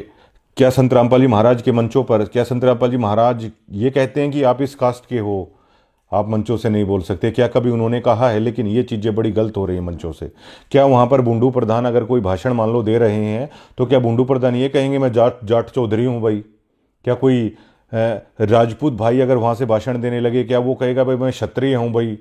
क्या संत रामपाल जी महाराज के मंचों पर, क्या संत रामपाल जी महाराज ये कहते हैं कि आप इस कास्ट के हो, आप मंचों से नहीं बोल सकते? क्या कभी उन्होंने कहा है? लेकिन ये चीज़ें बड़ी गलत हो रही हैं मंचों से। क्या वहाँ पर बुंडू प्रधान अगर कोई भाषण मान लो दे रहे हैं, तो क्या बुंडू प्रधान ये कहेंगे मैं जाट चौधरी हूँ भाई? क्या कोई राजपूत भाई अगर वहाँ से भाषण देने लगे, क्या वो कहेगा भाई मैं क्षत्रिय हूँ भाई?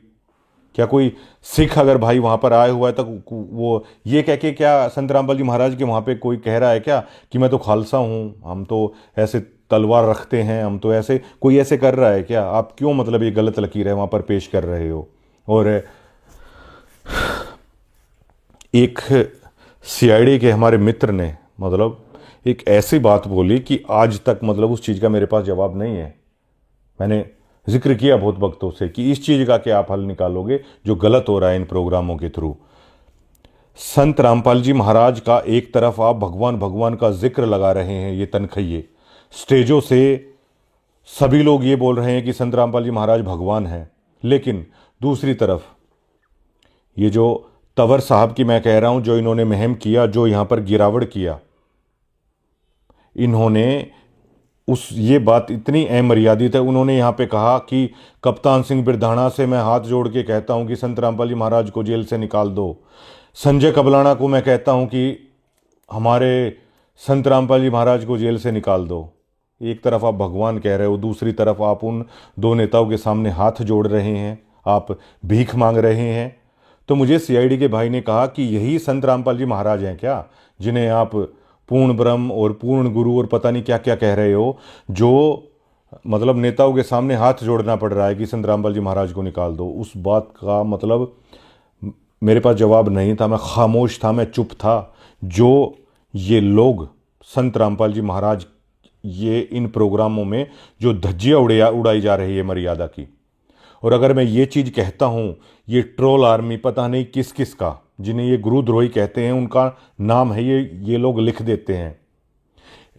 क्या कोई सिख अगर भाई वहाँ पर आया हुआ है तो वो ये कह के, क्या संत रामपाल जी महाराज के वहाँ पे कोई कह रहा है क्या कि मैं तो खालसा हूँ, हम तो ऐसे तलवार रखते हैं, हम तो ऐसे, कोई ऐसे कर रहा है क्या? आप क्यों मतलब ये गलत लकीर है वहाँ पर पेश कर रहे हो? और एक सीआईडी के हमारे मित्र ने मतलब एक ऐसी बात बोली कि आज तक मतलब उस चीज़ का मेरे पास जवाब नहीं है। मैंने जिक्र किया बहुत वक्तों से कि इस चीज़ का क्या आप हल निकालोगे जो गलत हो रहा है इन प्रोग्रामों के थ्रू। संत रामपाल जी महाराज का एक तरफ आप भगवान भगवान का जिक्र लगा रहे हैं, ये तनखइये स्टेजों से सभी लोग ये बोल रहे हैं कि संत रामपाल जी महाराज भगवान हैं, लेकिन दूसरी तरफ ये जो तंवर साहब की मैं कह रहा हूं, जो इन्होंने महम किया, जो यहां पर गिरावड़ किया, इन्होंने ये बात इतनी अमर्यादित है। उन्होंने यहाँ पे कहा कि कप्तान सिंह बिरधाणा से मैं हाथ जोड़ के कहता हूँ कि संत रामपाल जी महाराज को जेल से निकाल दो। संजय कबलाना को मैं कहता हूँ कि हमारे संत रामपाल जी महाराज को जेल से निकाल दो। एक तरफ आप भगवान कह रहे हो, दूसरी तरफ आप उन दो नेताओं के सामने हाथ जोड़ रहे हैं, आप भीख मांग रहे हैं। तो मुझे सीआईडी के भाई ने कहा कि यही संत रामपाल जी महाराज हैं क्या, जिन्हें आप पूर्ण ब्रह्म और पूर्ण गुरु और पता नहीं क्या क्या कह रहे हो, जो मतलब नेताओं के सामने हाथ जोड़ना पड़ रहा है कि संत रामपाल जी महाराज को निकाल दो। उस बात का मतलब मेरे पास जवाब नहीं था, मैं खामोश था, मैं चुप था। जो ये लोग संत रामपाल जी महाराज, ये इन प्रोग्रामों में जो धज्जियाँ उड़ाई जा रही है मर्यादा की, और अगर मैं ये चीज़ कहता हूँ, ये ट्रोल आर्मी पता नहीं किस किस का, जिन्हें ये गुरुद्रोही कहते हैं, उनका नाम है ये लोग लिख देते हैं।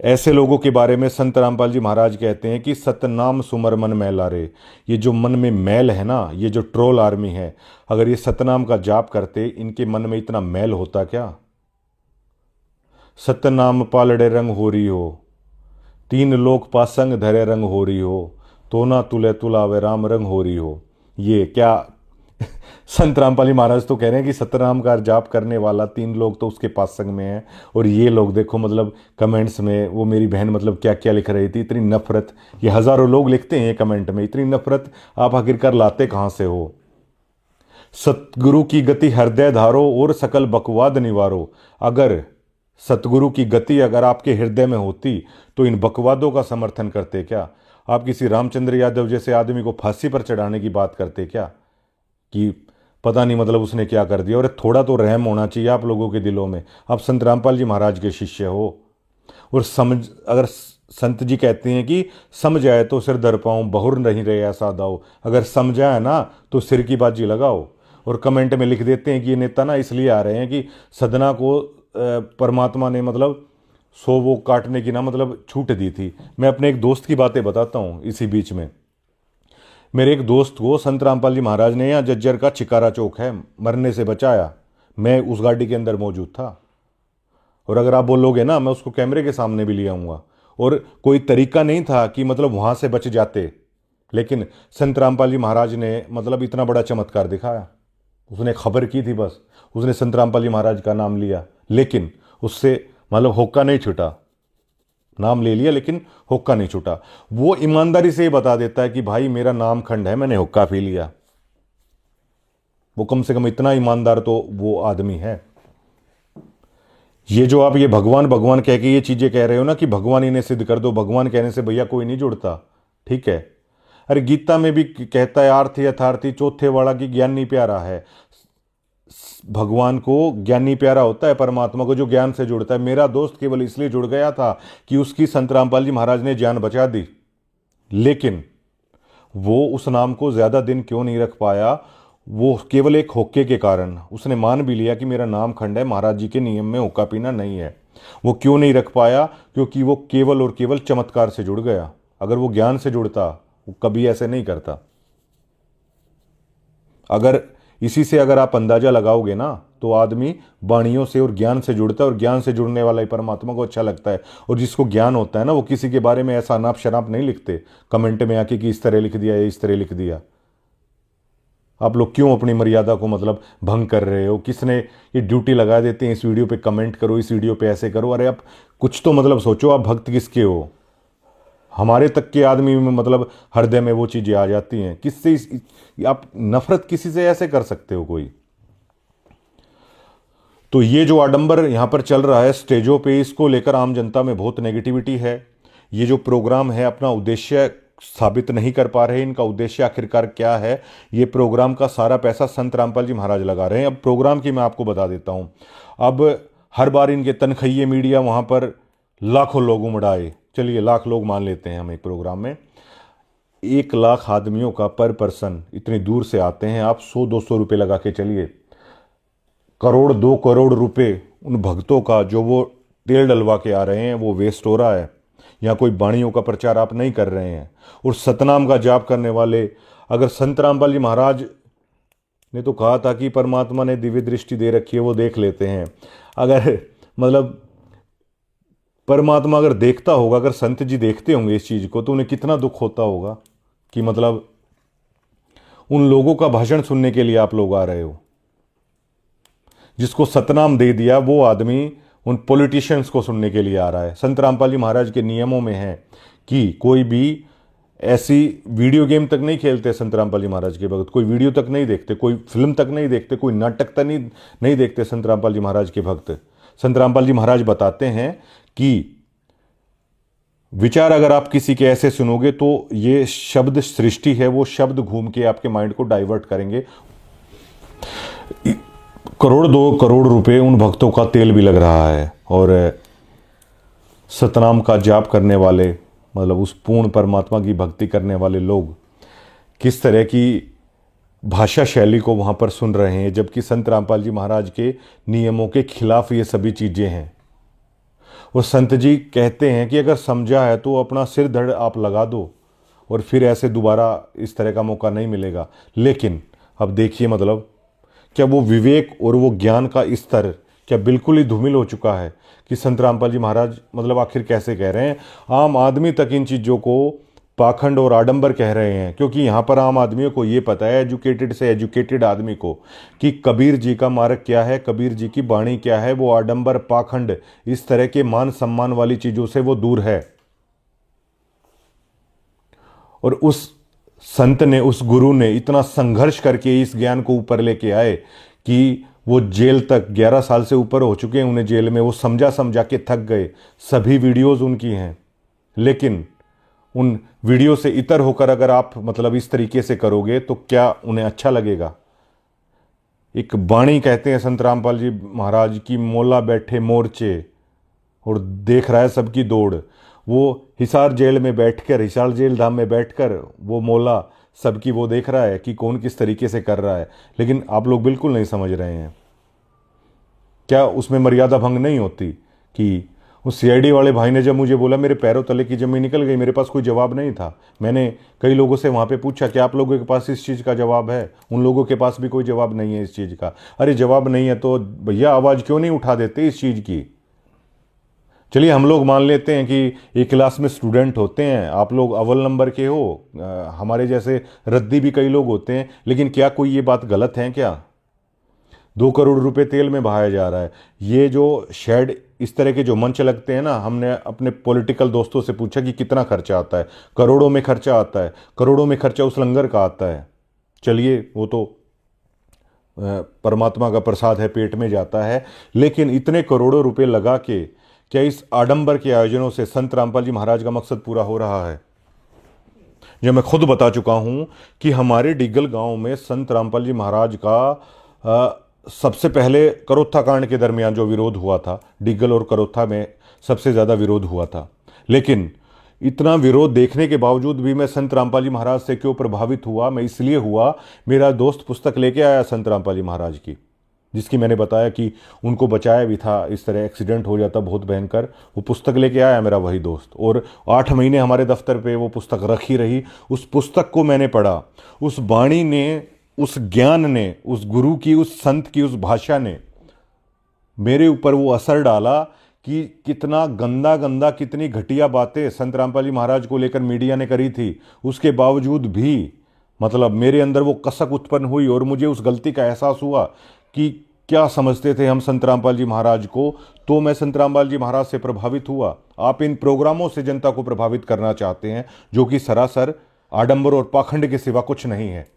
ऐसे लोगों के बारे में संत रामपाल जी महाराज कहते हैं कि सतनाम सुमर मन मैला रे। ये जो मन में मैल है ना, ये जो ट्रोल आर्मी है, अगर ये सतनाम का जाप करते, इनके मन में इतना मैल होता क्या? सतनाम पालड़े रंग हो रही हो, तीन लोक पासंग धरे रंग हो रही हो, तो ना तुले तुलावे राम रंग हो रही हो। ये क्या संत रामपाल जी महाराज तो कह रहे हैं कि सतनाम का जाप करने वाला तीन लोग तो उसके पास संग में है। और ये लोग देखो मतलब कमेंट्स में, वो मेरी बहन मतलब क्या क्या लिख रही थी, इतनी नफरत। ये हजारों लोग लिखते हैं कमेंट में, इतनी नफरत आप आखिरकार लाते कहां से हो? सतगुरु की गति हृदय धारो और सकल बकवाद निवारो। अगर सतगुरु की गति अगर आपके हृदय में होती तो इन बकवादों का समर्थन करते क्या? आप किसी रामचंद्र यादव जैसे आदमी को फांसी पर चढ़ाने की बात करते क्या? कि पता नहीं मतलब उसने क्या कर दिया। और थोड़ा तो रहम होना चाहिए आप लोगों के दिलों में। आप संत रामपाल जी महाराज के शिष्य हो और समझ, अगर संत जी कहते हैं कि समझ आए तो सिर धर पाऊं, बहुर नहीं रहे ऐसा दाओ। अगर समझाए ना तो सिर की बाजी लगाओ। और कमेंट में लिख देते हैं कि ये नेता ना इसलिए आ रहे हैं कि सदना को परमात्मा ने मतलब सो वो काटने की ना मतलब छूट दी थी। मैं अपने एक दोस्त की बातें बताता हूँ इसी बीच में। मेरे एक दोस्त को संत रामपाल जी महाराज ने यहाँ जज्जर का चिकारा चौक है, मरने से बचाया। मैं उस गाड़ी के अंदर मौजूद था। और अगर आप बोलोगे ना, मैं उसको कैमरे के सामने भी ले आऊँगा। और कोई तरीका नहीं था कि मतलब वहाँ से बच जाते, लेकिन संत रामपाल जी महाराज ने मतलब इतना बड़ा चमत्कार दिखाया। उसने खबर की थी, बस उसने संत रामपाल जी महाराज का नाम लिया, लेकिन उससे मतलब होक्का नहीं छूटा। नाम ले लिया लेकिन हुक्का नहीं छूटा। वो ईमानदारी से ही बता देता है कि भाई मेरा नाम खंड है, मैंने हुक्का पी लिया। वो कम से कम इतना ईमानदार तो वो आदमी है। ये जो आप ये भगवान भगवान कह के ये चीजें कह रहे हो ना कि भगवान इन्हें सिद्ध कर दो, भगवान कहने से भैया कोई नहीं जुड़ता, ठीक है। अरे गीता में भी कहता है आर्थी यथार्थी चौथे वाला की ज्ञानी प्यारा है। भगवान को ज्ञानी प्यारा होता है, परमात्मा को जो ज्ञान से जुड़ता है। मेरा दोस्त केवल इसलिए जुड़ गया था कि उसकी संत रामपाल जी महाराज ने जान बचा दी, लेकिन वो उस नाम को ज्यादा दिन क्यों नहीं रख पाया? वो केवल एक होक्के के कारण उसने मान भी लिया कि मेरा नाम खंड है, महाराज जी के नियम में हुक्का पीना नहीं है। वो क्यों नहीं रख पाया? क्योंकि वो केवल और केवल चमत्कार से जुड़ गया। अगर वो ज्ञान से जुड़ता वो कभी ऐसे नहीं करता। अगर इसी से अगर आप अंदाजा लगाओगे ना, तो आदमी वाणियों से और ज्ञान से जुड़ता है, और ज्ञान से जुड़ने वाला ही परमात्मा को अच्छा लगता है। और जिसको ज्ञान होता है ना, वो किसी के बारे में ऐसा अनाप शनाप नहीं लिखते कमेंट में आके कि इस तरह लिख दिया या इस तरह लिख दिया। आप लोग क्यों अपनी मर्यादा को मतलब भंग कर रहे हो? किसने ये ड्यूटी लगा देते हैं इस वीडियो पे कमेंट करो, इस वीडियो पे ऐसे करो। अरे आप कुछ तो मतलब सोचो, आप भक्त किसके हो? हमारे तक के आदमी में मतलब हृदय में वो चीजें आ जाती हैं। किससे आप नफरत किसी से ऐसे कर सकते हो कोई? तो ये जो आडंबर यहां पर चल रहा है स्टेजों पे, इसको लेकर आम जनता में बहुत नेगेटिविटी है। ये जो प्रोग्राम है अपना उद्देश्य साबित नहीं कर पा रहे। इनका उद्देश्य आखिरकार क्या है? ये प्रोग्राम का सारा पैसा संत रामपाल जी महाराज लगा रहे हैं। अब प्रोग्राम की मैं आपको बता देता हूं। अब हर बार इनके तनखैये मीडिया वहां पर लाखों लोग उमड़ाए, चलिए लाख लोग मान लेते हैं हम एक प्रोग्राम में। 1 लाख आदमियों का पर पर्सन इतनी दूर से आते हैं। आप 100-200 रुपये लगा के चलिए, करोड़ 2 करोड़ रुपए उन भक्तों का जो वो तेल डलवा के आ रहे हैं वो वेस्ट हो रहा है। यहाँ कोई वाणियों का प्रचार आप नहीं कर रहे हैं। और सतनाम का जाप करने वाले, अगर संत रामपाल जी महाराज ने तो कहा था कि परमात्मा ने दिव्य दृष्टि दे रखी है, वो देख लेते हैं। अगर मतलब परमात्मा अगर देखता होगा, अगर संत जी देखते होंगे इस चीज को, तो उन्हें कितना दुख होता होगा कि मतलब उन लोगों का भाषण सुनने के लिए आप लोग आ रहे हो। जिसको सतनाम दे दिया वो आदमी उन पॉलिटिशियंस को सुनने के लिए आ रहा है। संत रामपाल जी महाराज के नियमों में है कि कोई भी ऐसी वीडियो गेम तक नहीं खेलते संत रामपाल जी महाराज के भक्त, कोई वीडियो तक नहीं देखते, कोई फिल्म तक नहीं देखते, कोई नाटक तक नहीं देखते संत रामपाल जी महाराज के भक्त। संत रामपाल जी महाराज बताते हैं कि विचार अगर आप किसी के ऐसे सुनोगे तो ये शब्द सृष्टि है, वो शब्द घूम के आपके माइंड को डाइवर्ट करेंगे। करोड़ 2 करोड़ रुपए उन भक्तों का तेल भी लग रहा है। और सतनाम का जाप करने वाले, मतलब उस पूर्ण परमात्मा की भक्ति करने वाले लोग किस तरह की भाषा शैली को वहां पर सुन रहे हैं, जबकि संत रामपाल जी महाराज के नियमों के खिलाफ ये सभी चीजें हैं। वो संत जी कहते हैं कि अगर समझा है तो अपना सिर धड़ आप लगा दो, और फिर ऐसे दोबारा इस तरह का मौका नहीं मिलेगा। लेकिन अब देखिए, मतलब क्या वो विवेक और वो ज्ञान का स्तर क्या बिल्कुल ही धूमिल हो चुका है कि संत रामपाल जी महाराज मतलब आखिर कैसे कह रहे हैं? आम आदमी तक इन चीज़ों को पाखंड और आडंबर कह रहे हैं, क्योंकि यहाँ पर आम आदमियों को ये पता है, एजुकेटेड से एजुकेटेड आदमी को, कि कबीर जी का मार्ग क्या है, कबीर जी की वाणी क्या है। वो आडंबर, पाखंड, इस तरह के मान सम्मान वाली चीज़ों से वो दूर है। और उस संत ने, उस गुरु ने इतना संघर्ष करके इस ज्ञान को ऊपर लेके आए कि वो जेल तक 11 साल से ऊपर हो चुके हैं उन्हें जेल में, वो समझा समझा के थक गए, सभी वीडियोस उनकी हैं। लेकिन उन वीडियो से इतर होकर अगर आप मतलब इस तरीके से करोगे तो क्या उन्हें अच्छा लगेगा? एक बाणी कहते हैं संत रामपाल जी महाराज की, मोला बैठे मोर्चे और देख रहा है सबकी दौड़। वो हिसार जेल में बैठकर, हिसार जेल धाम में बैठकर वो मोला सबकी वो देख रहा है कि कौन किस तरीके से कर रहा है। लेकिन आप लोग बिल्कुल नहीं समझ रहे हैं। क्या उसमें मर्यादा भंग नहीं होती? कि उस सीआईडी वाले भाई ने जब मुझे बोला, मेरे पैरों तले की जमीन निकल गई, मेरे पास कोई जवाब नहीं था। मैंने कई लोगों से वहाँ पे पूछा कि आप लोगों के पास इस चीज़ का जवाब है? उन लोगों के पास भी कोई जवाब नहीं है इस चीज़ का। अरे जवाब नहीं है तो भैया आवाज़ क्यों नहीं उठा देते इस चीज़ की? चलिए हम लोग मान लेते हैं कि एक क्लास में स्टूडेंट होते हैं, आप लोग अव्वल नंबर के हो, हमारे जैसे रद्दी भी कई लोग होते हैं, लेकिन क्या कोई ये बात गलत है क्या? 2 करोड़ रुपए तेल में बहाया जा रहा है। ये जो शेड, इस तरह के जो मंच लगते हैं ना, हमने अपने पॉलिटिकल दोस्तों से पूछा कि कितना खर्चा आता है। करोड़ों में खर्चा आता है, करोड़ों में खर्चा उस लंगर का आता है। चलिए वो तो परमात्मा का प्रसाद है, पेट में जाता है। लेकिन इतने करोड़ों रुपए लगा के क्या इस आडंबर के आयोजनों से संत रामपाल जी महाराज का मकसद पूरा हो रहा है? जो मैं खुद बता चुका हूं कि हमारे डिग्गल गांव में संत रामपाल जी महाराज का सबसे पहले करोत्था कांड के दरमियान जो विरोध हुआ था, डिग्गल और करोत्था में सबसे ज़्यादा विरोध हुआ था। लेकिन इतना विरोध देखने के बावजूद भी मैं संत रामपाल जी महाराज से क्यों प्रभावित हुआ? मैं इसलिए हुआ, मेरा दोस्त पुस्तक लेके आया संत रामपाल जी महाराज की, जिसकी मैंने बताया कि उनको बचाया भी था, इस तरह एक्सीडेंट हो जाता बहुत भयंकर। वो पुस्तक लेके आया मेरा वही दोस्त, और 8 महीने हमारे दफ्तर पे वो पुस्तक रखी रही। उस पुस्तक को मैंने पढ़ा, उस वाणी ने, उस ज्ञान ने, उस गुरु की, उस संत की, उस भाषा ने मेरे ऊपर वो असर डाला कि कितना गंदा गंदा, कितनी घटिया बातें संत रामपाल जी महाराज को लेकर मीडिया ने करी थी। उसके बावजूद भी मतलब मेरे अंदर वो कसक उत्पन्न हुई और मुझे उस गलती का एहसास हुआ कि क्या समझते थे हम संत रामपाल जी महाराज को। तो मैं संत रामपाल जी महाराज से प्रभावित हुआ। आप इन प्रोग्रामों से जनता को प्रभावित करना चाहते हैं, जो कि सरासर आडंबर और पाखंड के सिवा कुछ नहीं है।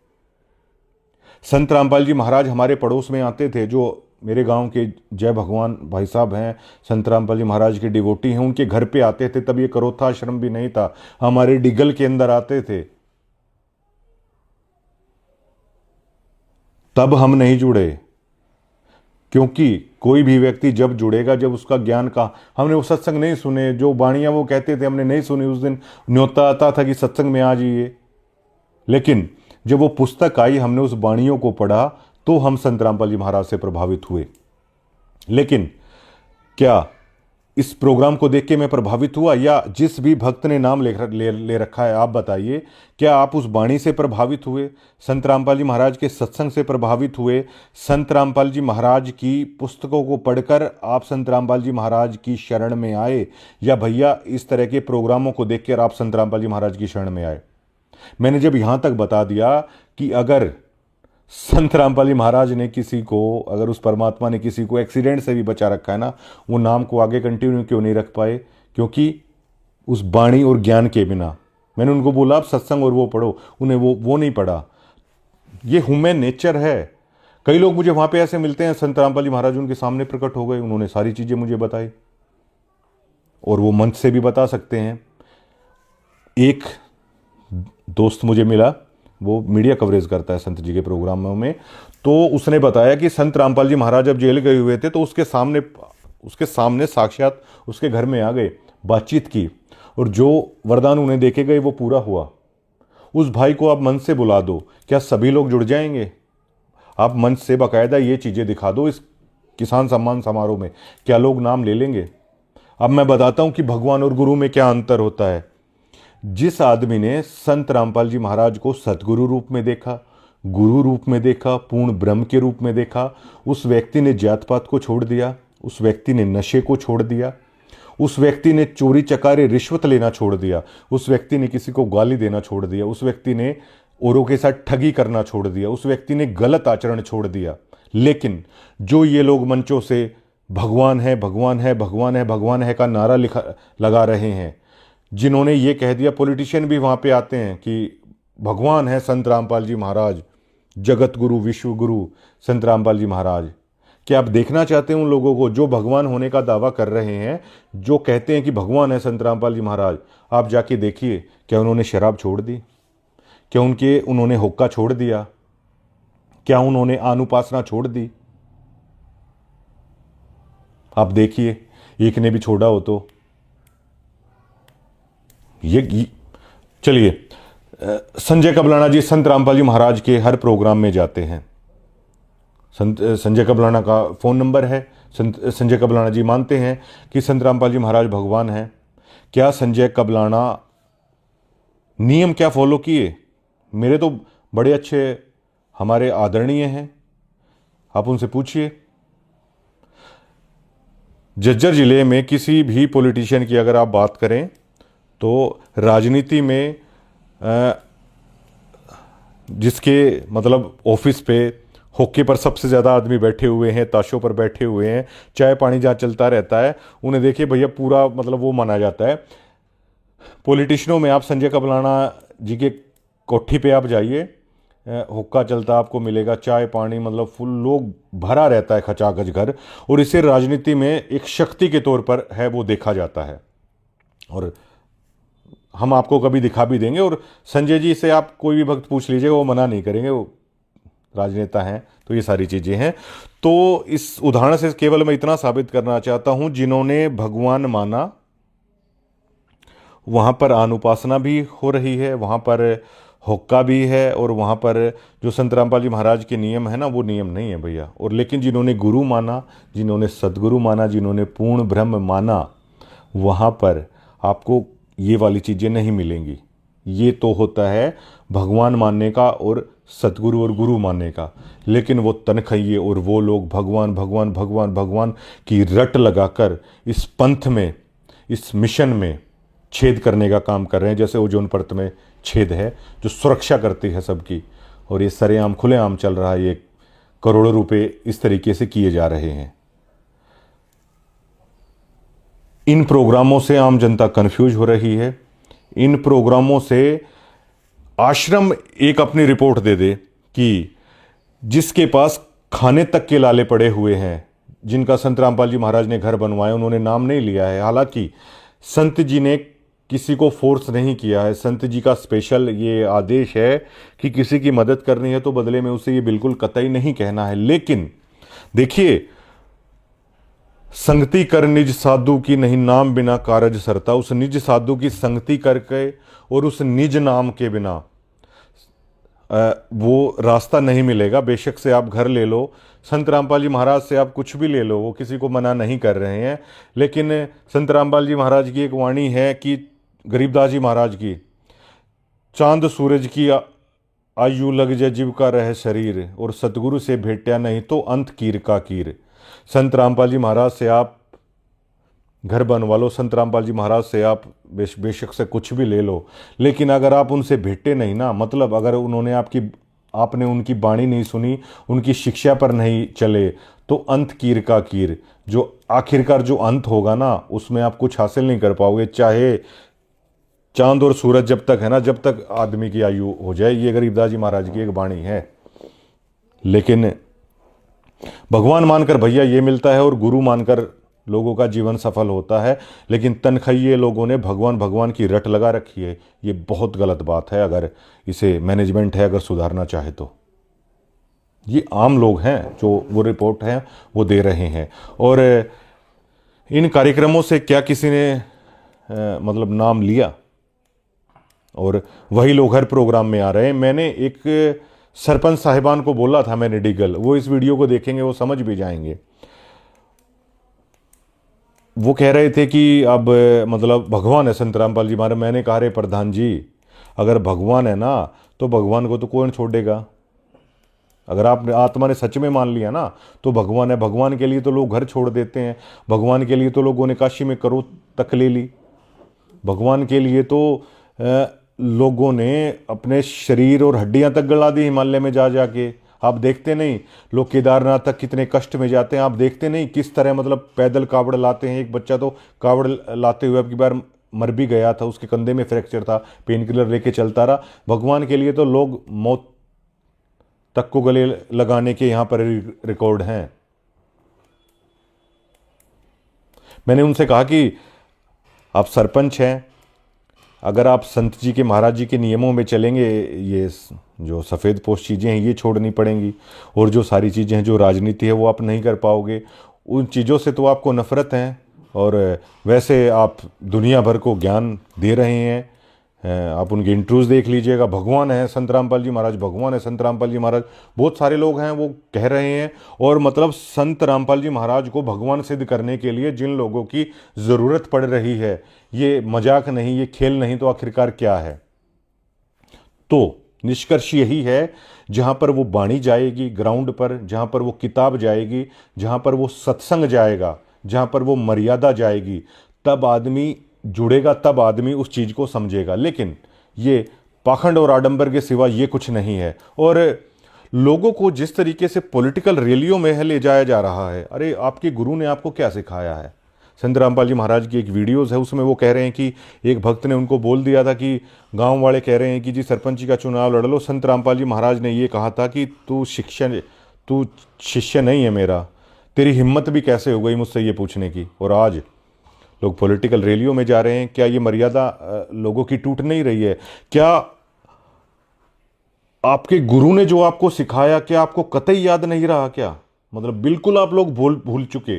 संत रामपाल जी महाराज हमारे पड़ोस में आते थे, जो मेरे गांव के जय भगवान भाई साहब हैं, संत रामपाल जी महाराज के डिवोटी हैं, उनके घर पे आते थे। तब ये करोत्था आश्रम भी नहीं था, हमारे डिग्गल के अंदर आते थे। तब हम नहीं जुड़े, क्योंकि कोई भी व्यक्ति जब जुड़ेगा, जब उसका ज्ञान का, हमने वो सत्संग नहीं सुने, जो बाणियां वो कहते थे हमने नहीं सुनी। उस दिन न्योता आता था कि सत्संग में आ जाइए, लेकिन जब वो पुस्तक आई, हमने उस बाणियों को पढ़ा, तो हम संत रामपाल जी महाराज से प्रभावित हुए। लेकिन क्या इस प्रोग्राम को देख के मैं प्रभावित हुआ, या जिस भी भक्त ने नाम ले रखा है, आप बताइए, क्या आप उस बाणी से प्रभावित हुए? संत रामपाल जी महाराज के सत्संग से प्रभावित हुए? संत रामपाल जी महाराज की पुस्तकों को पढ़कर आप संत रामपाल जी महाराज की शरण में आए, या भैया इस तरह के प्रोग्रामों को देखकर आप संत रामपाल जी महाराज की शरण में आए? मैंने जब यहां तक बता दिया कि अगर संत रामपाल जी महाराज ने किसी को, अगर उस परमात्मा ने किसी को एक्सीडेंट से भी बचा रखा है ना, वो नाम को आगे कंटिन्यू क्यों नहीं रख पाए? क्योंकि उस बाणी और ज्ञान के बिना। मैंने उनको बोला आप सत्संग और वो पढ़ो, उन्हें वो नहीं पढ़ा। ये ह्यूमन नेचर है। कई लोग मुझे वहां पे ऐसे मिलते हैं, संत रामपाल जी महाराज उनके सामने प्रकट हो गए, उन्होंने सारी चीजें मुझे बताई, और वो मंच से भी बता सकते हैं। एक दोस्त मुझे मिला, वो मीडिया कवरेज करता है संत जी के प्रोग्रामों में, तो उसने बताया कि संत रामपाल जी महाराज जब जेल गए हुए थे तो उसके सामने साक्षात उसके घर में आ गए, बातचीत की, और जो वरदान उन्हें देखे गए वो पूरा हुआ। उस भाई को आप मंच से बुला दो, क्या सभी लोग जुड़ जाएंगे? आप मंच से बाकायदा ये चीज़ें दिखा दो इस किसान सम्मान समारोह में, क्या लोग नाम ले लेंगे? अब मैं बताता हूं कि भगवान और गुरु में क्या अंतर होता है। जिस आदमी ने संत रामपाल जी महाराज को सतगुरु रूप में देखा, गुरु रूप में देखा, पूर्ण ब्रह्म के रूप में देखा, उस व्यक्ति ने जात पात को छोड़ दिया, उस व्यक्ति ने नशे को छोड़ दिया, उस व्यक्ति ने चोरी चकारी रिश्वत लेना छोड़ दिया, उस व्यक्ति ने किसी को गाली देना छोड़ दिया, उस व्यक्ति ने औरों के साथ ठगी करना छोड़ दिया, उस व्यक्ति ने गलत आचरण छोड़ दिया। लेकिन जो ये लोग मंचों से भगवान है, भगवान है, भगवान है, भगवान है का नारा लगा रहे हैं, जिन्होंने ये कह दिया, पॉलिटिशियन भी वहाँ पे आते हैं कि भगवान है संत रामपाल जी महाराज, जगत गुरु, विश्व गुरु संत रामपाल जी महाराज, क्या आप देखना चाहते हैं उन लोगों को जो भगवान होने का दावा कर रहे हैं, जो कहते हैं कि भगवान है संत रामपाल जी महाराज? आप जाके देखिए, क्या उन्होंने शराब छोड़ दी? क्या उन्होंने हुक्का छोड़ दिया? क्या उन्होंने आनुपासना छोड़ दी? आप देखिए, एक ने भी छोड़ा हो तो ये चलिए, संजय कबलाना जी संत रामपाल जी महाराज के हर प्रोग्राम में जाते हैं। संजय कबलाना का फ़ोन नंबर है। संजय कबलाना जी मानते हैं कि संत रामपाल जी महाराज भगवान हैं। क्या संजय कबलाना नियम क्या फॉलो किए? मेरे तो बड़े अच्छे हमारे आदरणीय हैं, आप उनसे पूछिए। झज्जर जिले में किसी भी पॉलिटिशियन की अगर आप बात करें तो राजनीति में जिसके मतलब ऑफिस पे होके पर सबसे ज़्यादा आदमी बैठे हुए हैं, ताशों पर बैठे हुए हैं, चाय पानी जहाँ चलता रहता है, उन्हें देखिए भैया पूरा मतलब वो माना जाता है। पॉलिटिशियनों में आप संजय कबलाना जी के कोठी पे आप जाइए, हुक्का चलता आपको मिलेगा, चाय पानी मतलब फुल लोग भरा रहता है खचाखच घर, और इसे राजनीति में एक शक्ति के तौर पर है वो देखा जाता है। और हम आपको कभी दिखा भी देंगे, और संजय जी से आप कोई भी भक्त पूछ लीजिए, वो मना नहीं करेंगे, वो राजनेता हैं। तो ये सारी चीज़ें हैं। तो इस उदाहरण से केवल मैं इतना साबित करना चाहता हूं, जिन्होंने भगवान माना वहाँ पर अनुपासना भी हो रही है, वहाँ पर हुक्का भी है, और वहाँ पर जो संत रामपाल जी महाराज के नियम है ना, वो नियम नहीं है भैया। और लेकिन जिन्होंने गुरु माना, जिन्होंने सदगुरु माना, जिन्होंने पूर्ण ब्रह्म माना, वहाँ पर आपको ये वाली चीज़ें नहीं मिलेंगी। ये तो होता है भगवान मानने का और सतगुरु और गुरु मानने का। लेकिन वो तनखइये और वो लोग भगवान भगवान भगवान भगवान की रट लगाकर इस पंथ में, इस मिशन में छेद करने का काम कर रहे हैं। जैसे ओजोन परत में छेद है जो सुरक्षा करती है सबकी, और ये सरेआम खुलेआम चल रहा है। ये करोड़ों रुपए इस तरीके से किए जा रहे हैं। इन प्रोग्रामों से आम जनता कंफ्यूज हो रही है। इन प्रोग्रामों से आश्रम एक अपनी रिपोर्ट दे दे कि जिसके पास खाने तक के लाले पड़े हुए हैं, जिनका संत रामपाल जी महाराज ने घर बनवाया, उन्होंने नाम नहीं लिया है। हालांकि संत जी ने किसी को फोर्स नहीं किया है। संत जी का स्पेशल ये आदेश है कि किसी की मदद करनी है तो बदले में उसे ये बिल्कुल कतई नहीं कहना है। लेकिन देखिए, संगति कर निज साधु की, नहीं नाम बिना कारज सरता। उस निज साधु की संगति करके और उस निज नाम के बिना वो रास्ता नहीं मिलेगा। बेशक से आप घर ले लो, संत रामपाल जी महाराज से आप कुछ भी ले लो, वो किसी को मना नहीं कर रहे हैं। लेकिन संत रामपाल जी महाराज की एक वाणी है कि गरीबदास जी महाराज की, चांद सूरज की आयु लग जाए जीव का रहे शरीर, और सतगुरु से भेंटा नहीं तो अंत कीर का कीर। संत रामपाल जी महाराज से आप घर बनवा लो, संत रामपाल जी महाराज से आप बेशक से कुछ भी ले लो, लेकिन अगर आप उनसे भेंटे नहीं ना, मतलब अगर उन्होंने आपने उनकी बाणी नहीं सुनी, उनकी शिक्षा पर नहीं चले, तो अंत कीर का कीर, जो आखिरकार जो अंत होगा ना, उसमें आप कुछ हासिल नहीं कर पाओगे। चाहे चांद और सूरज जब तक है ना, जब तक आदमी की आयु हो जाए। ये गरीबदास जी महाराज की एक बाणी है। लेकिन भगवान मानकर भैया ये मिलता है और गुरु मानकर लोगों का जीवन सफल होता है। लेकिन तनखइये लोगों ने भगवान भगवान की रट लगा रखी है। ये बहुत गलत बात है। अगर इसे मैनेजमेंट है अगर सुधारना चाहे तो, ये आम लोग हैं जो वो रिपोर्ट है वो दे रहे हैं। और इन कार्यक्रमों से क्या किसी ने मतलब नाम लिया, और वही लोग हर प्रोग्राम में आ रहे हैं। मैंने एक सरपंच साहिबान को बोला था, मैंने डिगल, वो इस वीडियो को देखेंगे वो समझ भी जाएंगे। वो कह रहे थे कि अब मतलब भगवान है संत रामपाल जी महाराज। मैंने कहा रे प्रधान जी, अगर भगवान है ना तो भगवान को तो कौन छोड़ेगा। अगर आपने आत्मा ने सच में मान लिया ना तो भगवान है। भगवान के लिए तो लोग घर छोड़ देते हैं, भगवान के लिए तो लोगों ने काशी में करोड़ तक ले ली, भगवान के लिए तो लोगों ने अपने शरीर और हड्डियां तक गला दी हिमालय में जा जाके। आप देखते नहीं लोग केदारनाथ तक कितने कष्ट में जाते हैं। आप देखते नहीं किस तरह मतलब पैदल कावड़ लाते हैं। एक बच्चा तो कावड़ लाते हुए अब की बार मर भी गया था, उसके कंधे में फ्रैक्चर था, पेन किलर लेके चलता रहा। भगवान के लिए तो लोग मौत तक को गले लगाने के यहाँ पर रिकॉर्ड हैं। मैंने उनसे कहा कि आप सरपंच हैं, अगर आप संत जी के महाराज जी के नियमों में चलेंगे, ये जो सफ़ेद पोश चीज़ें हैं ये छोड़नी पड़ेंगी, और जो सारी चीज़ें हैं जो राजनीति है वो आप नहीं कर पाओगे। उन चीज़ों से तो आपको नफ़रत है, और वैसे आप दुनिया भर को ज्ञान दे रहे हैं। आप उनके इंटरव्यूज़ देख लीजिएगा, भगवान है संत रामपाल जी महाराज, भगवान है संत रामपाल जी महाराज। बहुत सारे लोग हैं वो कह रहे हैं, और मतलब संत रामपाल जी महाराज को भगवान सिद्ध करने के लिए जिन लोगों की ज़रूरत पड़ रही है, ये मजाक नहीं, ये खेल नहीं, तो आखिरकार क्या है। तो निष्कर्ष यही है, जहाँ पर वो बाणी जाएगी ग्राउंड पर, जहाँ पर वो किताब जाएगी, जहाँ पर वो सत्संग जाएगा, जहाँ पर वो मर्यादा जाएगी, तब आदमी जुड़ेगा, तब आदमी उस चीज़ को समझेगा। लेकिन ये पाखंड और आडंबर के सिवा ये कुछ नहीं है। और लोगों को जिस तरीके से पॉलिटिकल रैलियों में ले जाया जा रहा है, अरे आपके गुरु ने आपको क्या सिखाया है। संत रामपाल जी महाराज की एक वीडियोज़ है, उसमें वो कह रहे हैं कि एक भक्त ने उनको बोल दिया था कि गांव वाले कह रहे हैं कि जी सरपंची का चुनाव लड़ लो। संत रामपाल जी महाराज ने ये कहा था कि तू शिष्य नहीं है मेरा, तेरी हिम्मत भी कैसे हो गई मुझसे ये पूछने की। और आज लोग पॉलिटिकल रैलियों में जा रहे हैं। क्या ये मर्यादा लोगों की टूट नहीं रही है? क्या आपके गुरु ने जो आपको सिखाया क्या आपको कतई याद नहीं रहा क्या? मतलब बिल्कुल आप लोग भूल चुके।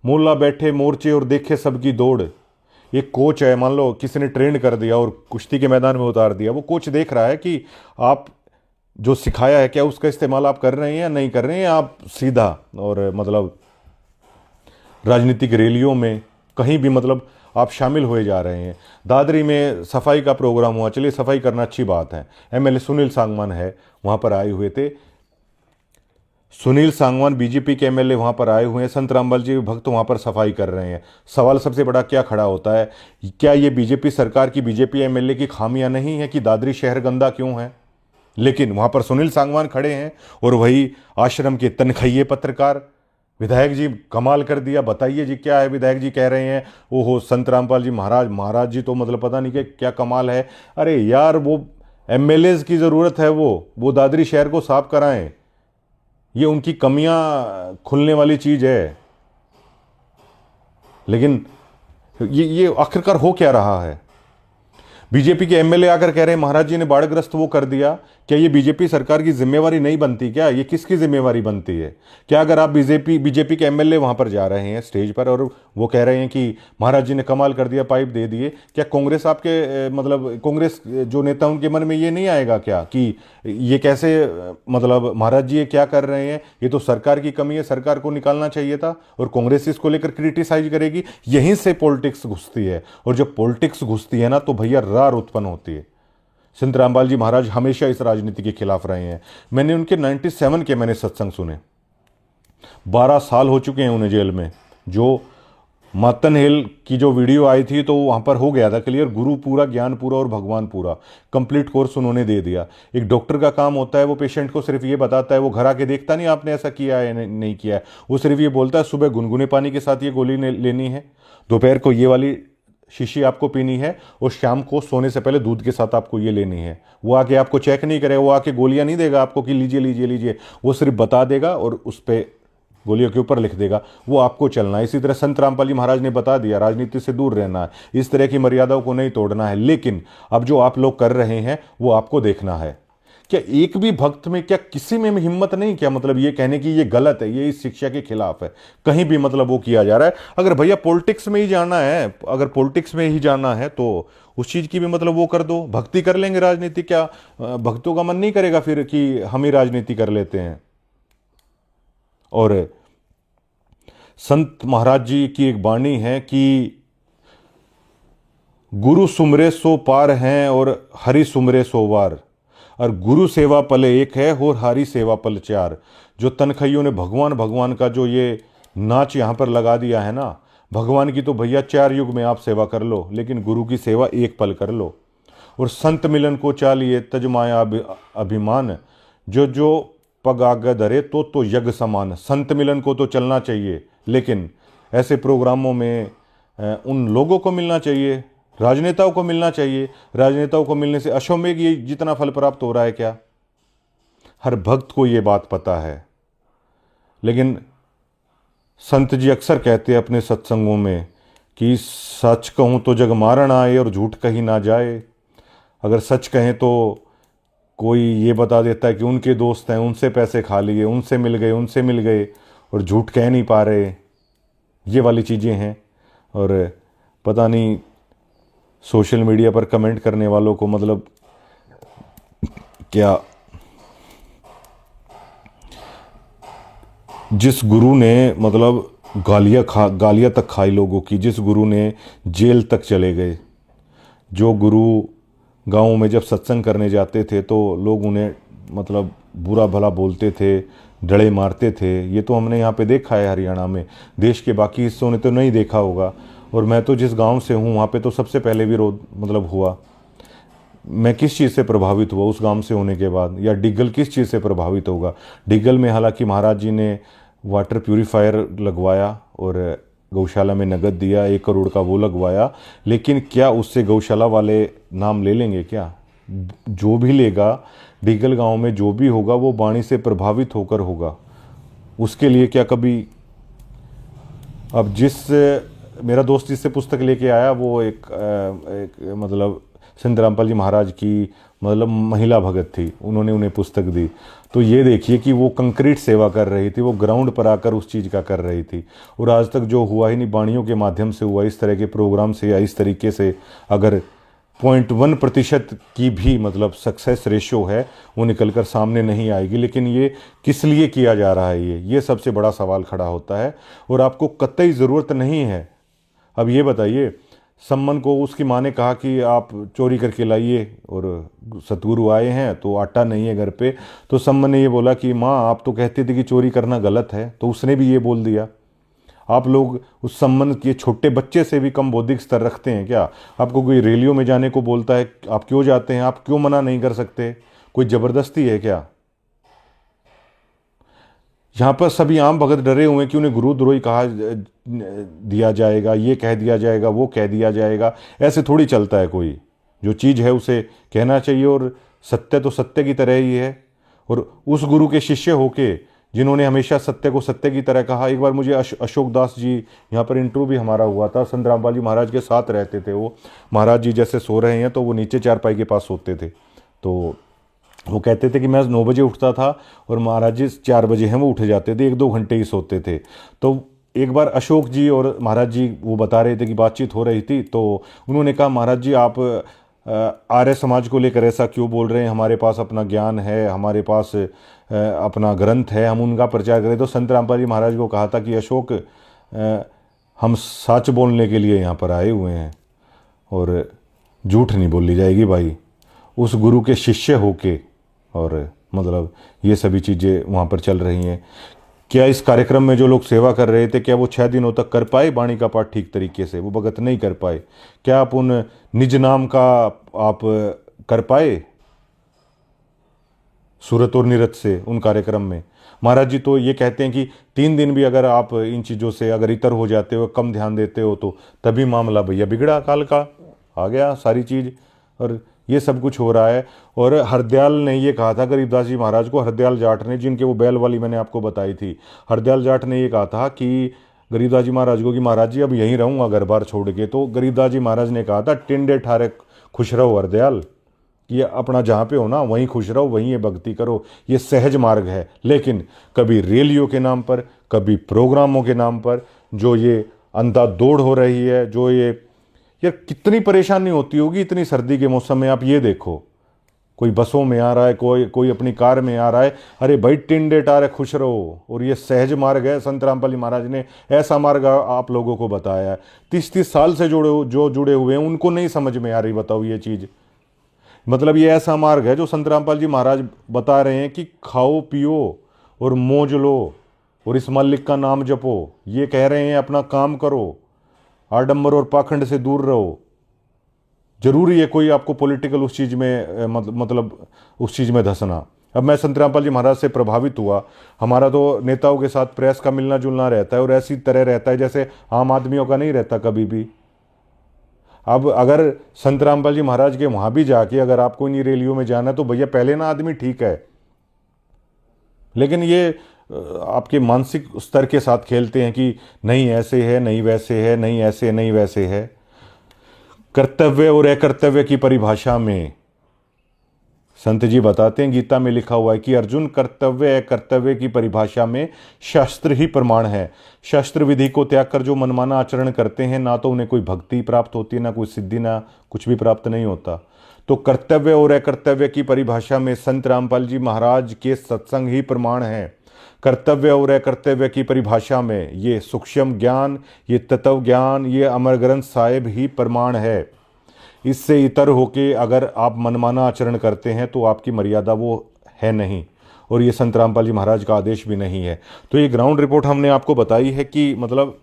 मोल्ला बैठे मोर्चे और देखे सबकी दौड़। एक कोच है, मान लो किसी ने ट्रेंड कर दिया और कुश्ती के मैदान में उतार दिया, वो कोच देख रहा है कि आप जो सिखाया है क्या उसका इस्तेमाल आप कर रहे हैं या नहीं कर रहे हैं। आप सीधा और मतलब राजनीतिक रैलियों में कहीं भी मतलब आप शामिल हुए जा रहे हैं। दादरी में सफाई का प्रोग्राम हुआ, चलिए सफाई करना अच्छी बात है। एमएलए सुनील सांगवान है वहाँ पर आए हुए थे, सुनील सांगवान बीजेपी के एमएलए वहाँ पर आए हुए हैं, संत रामपाल जी भक्त वहाँ पर सफाई कर रहे हैं। सवाल सबसे बड़ा क्या खड़ा होता है, क्या ये बीजेपी सरकार की, बीजेपी एमएलए की खामियां नहीं है कि दादरी शहर गंदा क्यों है? लेकिन वहाँ पर सुनील सांगवान खड़े हैं और वही आश्रम के तनखैये पत्रकार, विधायक जी कमाल कर दिया, बताइए जी क्या है। विधायक जी कह रहे हैं ओहो संत रामपाल जी महाराज जी तो मतलब पता नहीं कि क्या कमाल है। अरे यार वो एमएलएज की ज़रूरत है, वो दादरी शहर को साफ कराएं, ये उनकी कमियां खुलने वाली चीज़ है। लेकिन ये आखिरकार हो क्या रहा है? बीजेपी के एमएलए आकर कह रहे हैं महाराज जी ने बाढ़ग्रस्त वो कर दिया। क्या ये बीजेपी सरकार की जिम्मेवारी नहीं बनती क्या? ये किसकी जिम्मेवारी बनती है? क्या अगर आप बीजेपी के एमएलए वहां पर जा रहे हैं स्टेज पर और वो कह रहे हैं कि महाराज जी ने कमाल कर दिया, पाइप दे दिए, क्या कांग्रेस आपके मतलब कांग्रेस जो नेता उनके मन में ये नहीं आएगा क्या कि ये कैसे मतलब महाराज जी ये क्या कर रहे हैं, ये तो सरकार की कमी है, सरकार को निकालना चाहिए था। और कांग्रेस इसको लेकर क्रिटिसाइज करेगी। यहीं से पॉलिटिक्स घुसती है, और जब पॉलिटिक्स घुसती है ना तो भैया रार उत्पन्न होती है। संत रामपाल जी महाराज हमेशा इस राजनीति के खिलाफ रहे हैं। मैंने उनके 97 के मैंने सत्संग सुने, 12 साल हो चुके हैं उन्हें जेल में। जो मातन हिल की जो वीडियो आई थी तो वहाँ पर हो गया था क्लियर, गुरु पूरा, ज्ञान पूरा और भगवान पूरा, कंप्लीट कोर्स उन्होंने दे दिया। एक डॉक्टर का काम होता है वो पेशेंट को सिर्फ ये बताता है, वो घर आके देखता नहीं आपने ऐसा किया है नहीं किया है, वो सिर्फ ये बोलता है सुबह गुनगुने पानी के साथ ये गोली लेनी है, दोपहर को ये वाली शीशी आपको पीनी है, और शाम को सोने से पहले दूध के साथ आपको ये लेनी है। वो आके आपको चेक नहीं करेगा, वो आके गोलियां नहीं देगा आपको कि लीजिए लीजिए लीजिए, वो सिर्फ बता देगा और उस पर गोलियों के ऊपर लिख देगा, वो आपको चलना है। इसी तरह संत रामपाल जी महाराज ने बता दिया राजनीति से दूर रहना है, इस तरह की मर्यादाओं को नहीं तोड़ना है। लेकिन अब जो आप लोग कर रहे हैं वो आपको देखना है। क्या एक भी भक्त में, क्या किसी में हिम्मत नहीं, क्या मतलब ये कहने की ये गलत है, ये इस शिक्षा के खिलाफ है, कहीं भी मतलब वो किया जा रहा है। अगर भैया पॉलिटिक्स में ही जाना है, अगर पॉलिटिक्स में ही जाना है तो उस चीज़ की भी मतलब वो कर दो, भक्ति कर लेंगे, राजनीति क्या भक्तों का मन नहीं करेगा फिर कि हम ही राजनीति कर लेते हैं। और संत महाराज जी की एक वाणी है कि गुरु सुमरे सो पार हैं और हरि सुमरे सो वार, और गुरु सेवा पल एक है और हरि सेवा पल चार। जो तनखैयों ने भगवान भगवान का जो ये नाच यहाँ पर लगा दिया है ना, भगवान की तो भैया 4 युग में आप सेवा कर लो, लेकिन गुरु की सेवा एक पल कर लो। और संत मिलन को चालिए तजमाया अभिमान, जो पग आगे धरे तो यज्ञ समान। संत मिलन को तो चलना चाहिए, लेकिन ऐसे प्रोग्रामों में उन लोगों को मिलना चाहिए, राजनेताओं को मिलना चाहिए। राजनेताओं को मिलने से अश्वमेघ ये जितना फल प्राप्त हो रहा है क्या? हर भक्त को ये बात पता है, लेकिन संत जी अक्सर कहते हैं अपने सत्संगों में कि सच कहूँ तो जग मारण आए और झूठ कही ना जाए। अगर सच कहें तो कोई ये बता देता है कि उनके दोस्त हैं, उनसे पैसे खा लिए, उनसे मिल गए और झूठ कह नहीं पा रहे। ये वाली चीज़ें हैं। और पता नहीं सोशल मीडिया पर कमेंट करने वालों को मतलब क्या, जिस गुरु ने मतलब गालियाँ तक खाई लोगों की, जिस गुरु ने जेल तक चले गए, जो गुरु गाँव में जब सत्संग करने जाते थे तो लोग उन्हें मतलब बुरा भला बोलते थे, डड़े मारते थे। ये तो हमने यहाँ पे देखा है हरियाणा में। देश के बाकी हिस्सों ने तो नहीं देखा होगा। और मैं तो जिस गांव से हूँ वहाँ पे तो सबसे पहले विरोध मतलब हुआ। मैं किस चीज़ से प्रभावित हुआ उस गांव से होने के बाद, या डिग्गल किस चीज़ से प्रभावित होगा। डिग्गल में हालांकि महाराज जी ने वाटर प्यूरीफायर लगवाया और गौशाला में नगद दिया, 1 करोड़ का वो लगवाया, लेकिन क्या उससे गौशाला वाले नाम ले लेंगे क्या? जो भी लेगा, डिग्गल गांव में जो भी होगा वो वाणी से प्रभावित होकर होगा। उसके लिए क्या कभी, अब मेरा दोस्त जिससे पुस्तक लेके आया वो एक मतलब संत रामपाल जी महाराज की मतलब महिला भगत थी, उन्होंने उन्हें पुस्तक दी। तो ये देखिए कि वो कंक्रीट सेवा कर रही थी, वो ग्राउंड पर आकर उस चीज़ का कर रही थी। और आज तक जो हुआ ही नहीं, वाणियों के माध्यम से हुआ, इस तरह के प्रोग्राम से या इस तरीके से अगर 0.1% की भी मतलब सक्सेस रेशो है वो निकल कर सामने नहीं आएगी। लेकिन ये किस लिए किया जा रहा है, ये सबसे बड़ा सवाल खड़ा होता है। और आपको कतई ज़रूरत नहीं है। अब ये बताइए, सम्मन को उसकी माँ ने कहा कि आप चोरी करके लाइए, और सतगुरु आए हैं तो आटा नहीं है घर पे, तो सम्मन ने ये बोला कि माँ आप तो कहते थे कि चोरी करना गलत है, तो उसने भी ये बोल दिया। आप लोग उस सम्मन के छोटे बच्चे से भी कम बौद्धिक स्तर रखते हैं क्या? आपको कोई रैलियों में जाने को बोलता है, आप क्यों जाते हैं? आप क्यों मना नहीं कर सकते? कोई ज़बरदस्ती है क्या? यहाँ पर सभी आम भगत डरे हुए हैं कि उन्हें गुरुद्रोही कहा दिया जाएगा, ये कह दिया जाएगा, वो कह दिया जाएगा। ऐसे थोड़ी चलता है। कोई जो चीज़ है उसे कहना चाहिए, और सत्य तो सत्य की तरह ही है। और उस गुरु के शिष्य होके जिन्होंने हमेशा सत्य को सत्य की तरह कहा। एक बार मुझे अशोक दास जी, यहाँ पर इंटरव्यू भी हमारा हुआ था, संत रामपाल जी महाराज के साथ रहते थे वो। महाराज जी जैसे सो रहे हैं तो वो नीचे चारपाई के पास सोते थे। तो वो कहते थे कि मैं 9 बजे उठता था और महाराज जी 4 बजे हैं वो उठ जाते थे, 1-2 घंटे ही सोते थे। तो एक बार अशोक जी और महाराज जी वो बता रहे थे कि बातचीत हो रही थी, तो उन्होंने कहा महाराज जी आप आर्य समाज को लेकर ऐसा क्यों बोल रहे हैं? हमारे पास अपना ज्ञान है, हमारे पास अपना ग्रंथ है, हम उनका प्रचार करें। तो संत रामपाल जी महाराज को कहा था कि अशोक हम सच बोलने के लिए यहाँ पर आए हुए हैं और झूठ नहीं बोली जाएगी भाई। उस गुरु के शिष्य होके और मतलब ये सभी चीज़ें वहाँ पर चल रही हैं। क्या इस कार्यक्रम में जो लोग सेवा कर रहे थे, क्या वो 6 दिनों तक कर पाए वाणी का पाठ ठीक तरीके से? वो भगत नहीं कर पाए। क्या आप उन निज नाम का आप कर पाए सूरत और निरत से उन कार्यक्रम में? महाराज जी तो ये कहते हैं कि 3 दिन भी अगर आप इन चीज़ों से अगर इतर हो जाते हो, कम ध्यान देते हो, तो तभी मामला भैया बिगड़ा, काल का आ गया सारी चीज़। और ये सब कुछ हो रहा है। और हरदयाल ने ये कहा था गरीबदास जी महाराज को, हरदयाल जाट ने, जिनके वो बैल वाली मैंने आपको बताई थी, हरदयाल जाट ने ये कहा था कि गरीबदास जी महाराज को कि महाराज जी अब यहीं रहूँगा घर बार छोड़ के। तो गरीबदास जी महाराज ने कहा था टिंडे ठारे खुश रहो हरदयाल, कि अपना जहाँ पे हो ना वहीं खुश रहो, वहीं ये भक्ति करो। ये सहज मार्ग है। लेकिन कभी रैलियों के नाम पर, कभी प्रोग्रामों के नाम पर जो ये अंधाधुंध हो रही है, जो ये यार कितनी परेशानी होती होगी इतनी सर्दी के मौसम में। आप ये देखो, कोई बसों में आ रहा है, कोई अपनी कार में आ रहा है। अरे भाई टिंडे टारे खुश रहो। और ये सहज मार्ग है। संत रामपाल जी महाराज ने ऐसा मार्ग आप लोगों को बताया है। 30-30 साल से जुड़े हुए हैं, उनको नहीं समझ में आ रही। बताओ ये चीज़, मतलब ये ऐसा मार्ग है जो संत रामपाल जी महाराज बता रहे हैं कि खाओ पियो और मौज लो और इस मालिक का नाम जपो। ये कह रहे हैं अपना काम करो, आडंबर और पाखंड से दूर रहो। जरूरी है कोई आपको पॉलिटिकल उस चीज़ में मतलब उस चीज़ में धंसना? अब मैं संत रामपाल जी महाराज से प्रभावित हुआ। हमारा तो नेताओं के साथ प्रेस का मिलना जुलना रहता है और ऐसी तरह रहता है जैसे आम आदमियों का नहीं रहता कभी भी। अब अगर संत रामपाल जी महाराज के वहाँ भी जाके अगर आपको इन रैलियों में जाना है तो भैया पहले ना आदमी ठीक है, लेकिन ये आपके मानसिक स्तर के साथ खेलते हैं कि नहीं ऐसे है, नहीं वैसे है, नहीं ऐसे नहीं वैसे है। कर्तव्य और अकर्तव्य की परिभाषा में संत जी बताते हैं, गीता में लिखा हुआ है कि अर्जुन, कर्तव्य अकर्तव्य की परिभाषा में शास्त्र ही प्रमाण है। शास्त्र विधि को त्याग कर जो मनमाना आचरण करते हैं, ना तो उन्हें कोई भक्ति प्राप्त होती है, ना कोई सिद्धि, ना कुछ भी प्राप्त नहीं होता। तो कर्तव्य और अकर्तव्य की परिभाषा में संत रामपाल जी महाराज के सत्संग ही प्रमाण है। कर्तव्य और अकर्तव्य की परिभाषा में ये सूक्ष्म ज्ञान, ये तत्व ज्ञान, ये अमर ग्रंथ साहिब ही प्रमाण है। इससे इतर होके अगर आप मनमाना आचरण करते हैं तो आपकी मर्यादा वो है नहीं, और ये संत रामपाल जी महाराज का आदेश भी नहीं है। तो ये ग्राउंड रिपोर्ट हमने आपको बताई है कि मतलब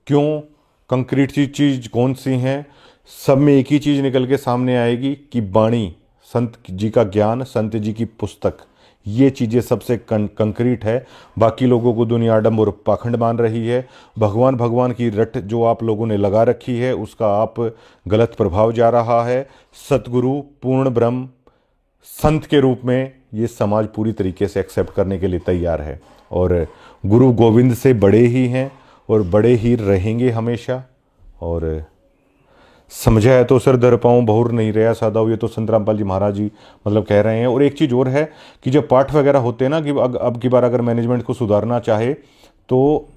क्यों कंक्रीट चीज कौन सी हैं। सब में एक ही चीज निकल के सामने आएगी कि वाणी, संत जी का ज्ञान, संत जी की पुस्तक, ये चीज़ें सबसे कंक्रीट है। बाकी लोगों को दुनिया आडम्बर और पाखंड मान रही है। भगवान की रट जो आप लोगों ने लगा रखी है उसका आप गलत प्रभाव जा रहा है। सतगुरु पूर्ण ब्रह्म संत के रूप में ये समाज पूरी तरीके से एक्सेप्ट करने के लिए तैयार है, और गुरु गोविंद से बड़े ही हैं और बड़े ही रहेंगे हमेशा। और समझा है तो सिर धर पाऊँ, बहुर नहीं रहा सादा हो, ये तो संत रामपाल जी महाराज जी मतलब कह रहे हैं। और एक चीज़ और है कि जब पाठ वगैरह होते हैं ना कि अब की बार अगर मैनेजमेंट को सुधारना चाहे तो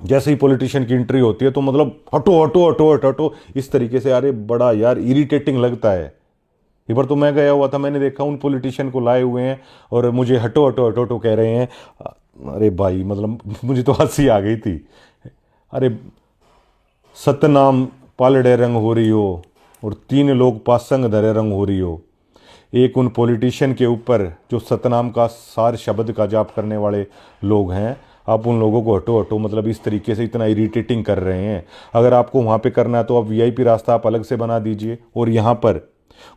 जैसे ही पॉलिटिशियन की एंट्री होती है तो मतलब हटो हटो हटो हटो हटो इस तरीके से, अरे बड़ा यार इरिटेटिंग लगता है। एक बार तो मैं गया हुआ था, मैंने देखा उन पॉलिटिशियन को लाए हुए हैं और मुझे हटो हटो हटो हटो कह रहे हैं। अरे भाई मतलब मुझे तो हंसी आ गई थी। अरे सतनाम पालड़े रंग हो रही हो और 3 लोग पासंग धरे रंग हो रही हो। एक उन पॉलिटिशियन के ऊपर जो सतनाम का सार शब्द का जाप करने वाले लोग हैं, आप उन लोगों को हटो हटो मतलब इस तरीके से इतना इरिटेटिंग कर रहे हैं। अगर आपको वहाँ पे करना है तो आप वीआईपी रास्ता आप अलग से बना दीजिए। और यहाँ पर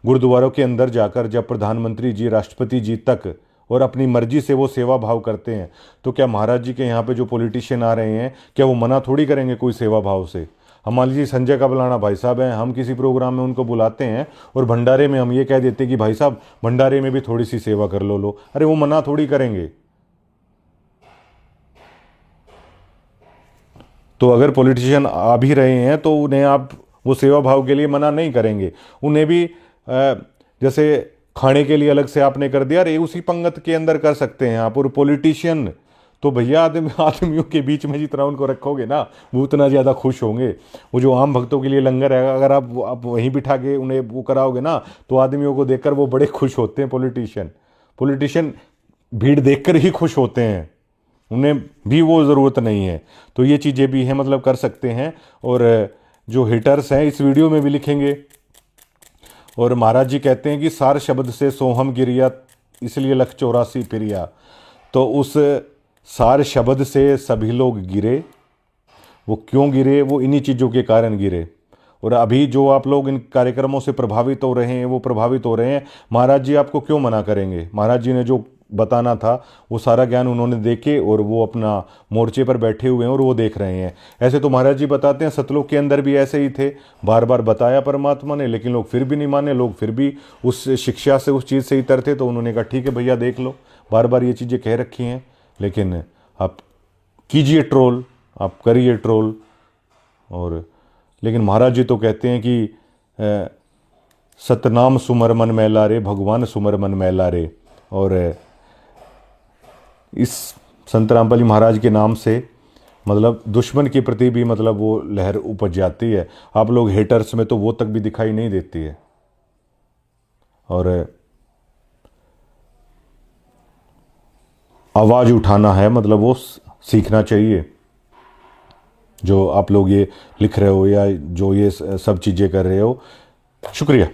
गुरुद्वारों के अंदर जाकर जब प्रधानमंत्री जी, राष्ट्रपति जी तक और अपनी मर्जी से वो सेवा भाव करते हैं, तो क्या महाराज जी के यहाँ पे जो पॉलिटिशियन आ रहे हैं क्या वो मना थोड़ी करेंगे कोई सेवा भाव से। हम मान लीजिए संजय का बुलाना भाई साहब हैं, हम किसी प्रोग्राम में उनको बुलाते हैं और भंडारे में हम ये कह देते हैं कि भाई साहब भंडारे में भी थोड़ी सी सेवा कर लो। अरे वो मना थोड़ी करेंगे। तो अगर पॉलिटिशियन आ भी रहे हैं तो उन्हें आप वो सेवा भाव के लिए मना नहीं करेंगे। उन्हें भी जैसे खाने के लिए अलग से आपने कर दिया, अरे उसी पंगत के अंदर कर सकते हैं आप। और पॉलिटिशियन तो भैया आदमियों के बीच में जितना उनको रखोगे ना वो उतना ज़्यादा खुश होंगे। वो जो आम भक्तों के लिए लंगर है, अगर आप वहीं बिठा के उन्हें वो कराओगे ना तो आदमियों को देखकर वो बड़े खुश होते हैं। पॉलिटिशियन भीड़ देखकर ही खुश होते हैं, उन्हें भी वो ज़रूरत नहीं है। तो ये चीज़ें भी हैं, मतलब कर सकते हैं। और जो हेटर्स हैं इस वीडियो में भी लिखेंगे। और महाराज जी कहते हैं कि सार शब्द से सोहम गिरिया इसलिए लख 84 फिरिया। तो उस सार शब्द से सभी लोग गिरे। वो क्यों गिरे? वो इन्हीं चीज़ों के कारण गिरे। और अभी जो आप लोग इन कार्यक्रमों से प्रभावित हो रहे हैं वो प्रभावित हो रहे हैं। महाराज जी आपको क्यों मना करेंगे? महाराज जी ने जो बताना था वो सारा ज्ञान उन्होंने देके और वो अपना मोर्चे पर बैठे हुए हैं और वो देख रहे हैं। ऐसे तो महाराज जी बताते हैं सतलोक के अंदर भी ऐसे ही थे, बार बार बताया परमात्मा ने, लेकिन लोग फिर भी नहीं माने। लोग फिर भी उस शिक्षा से, उस चीज़ से ही तरते। तो उन्होंने कहा ठीक है भैया देख लो, बार बार ये चीज़ें कह रखी हैं, लेकिन आप कीजिए ट्रोल, आप करिए ट्रोल। और लेकिन महाराज जी तो कहते हैं कि सतनाम सुमर मन मैला रे, भगवान सुमर मन मैला रे। और इस संत रामपाल जी महाराज के नाम से मतलब दुश्मन के प्रति भी मतलब वो लहर उपज जाती है। आप लोग हेटर्स में तो वो तक भी दिखाई नहीं देती है। और आवाज़ उठाना है, मतलब वो सीखना चाहिए। जो आप लोग ये लिख रहे हो या जो ये सब चीज़ें कर रहे हो, शुक्रिया।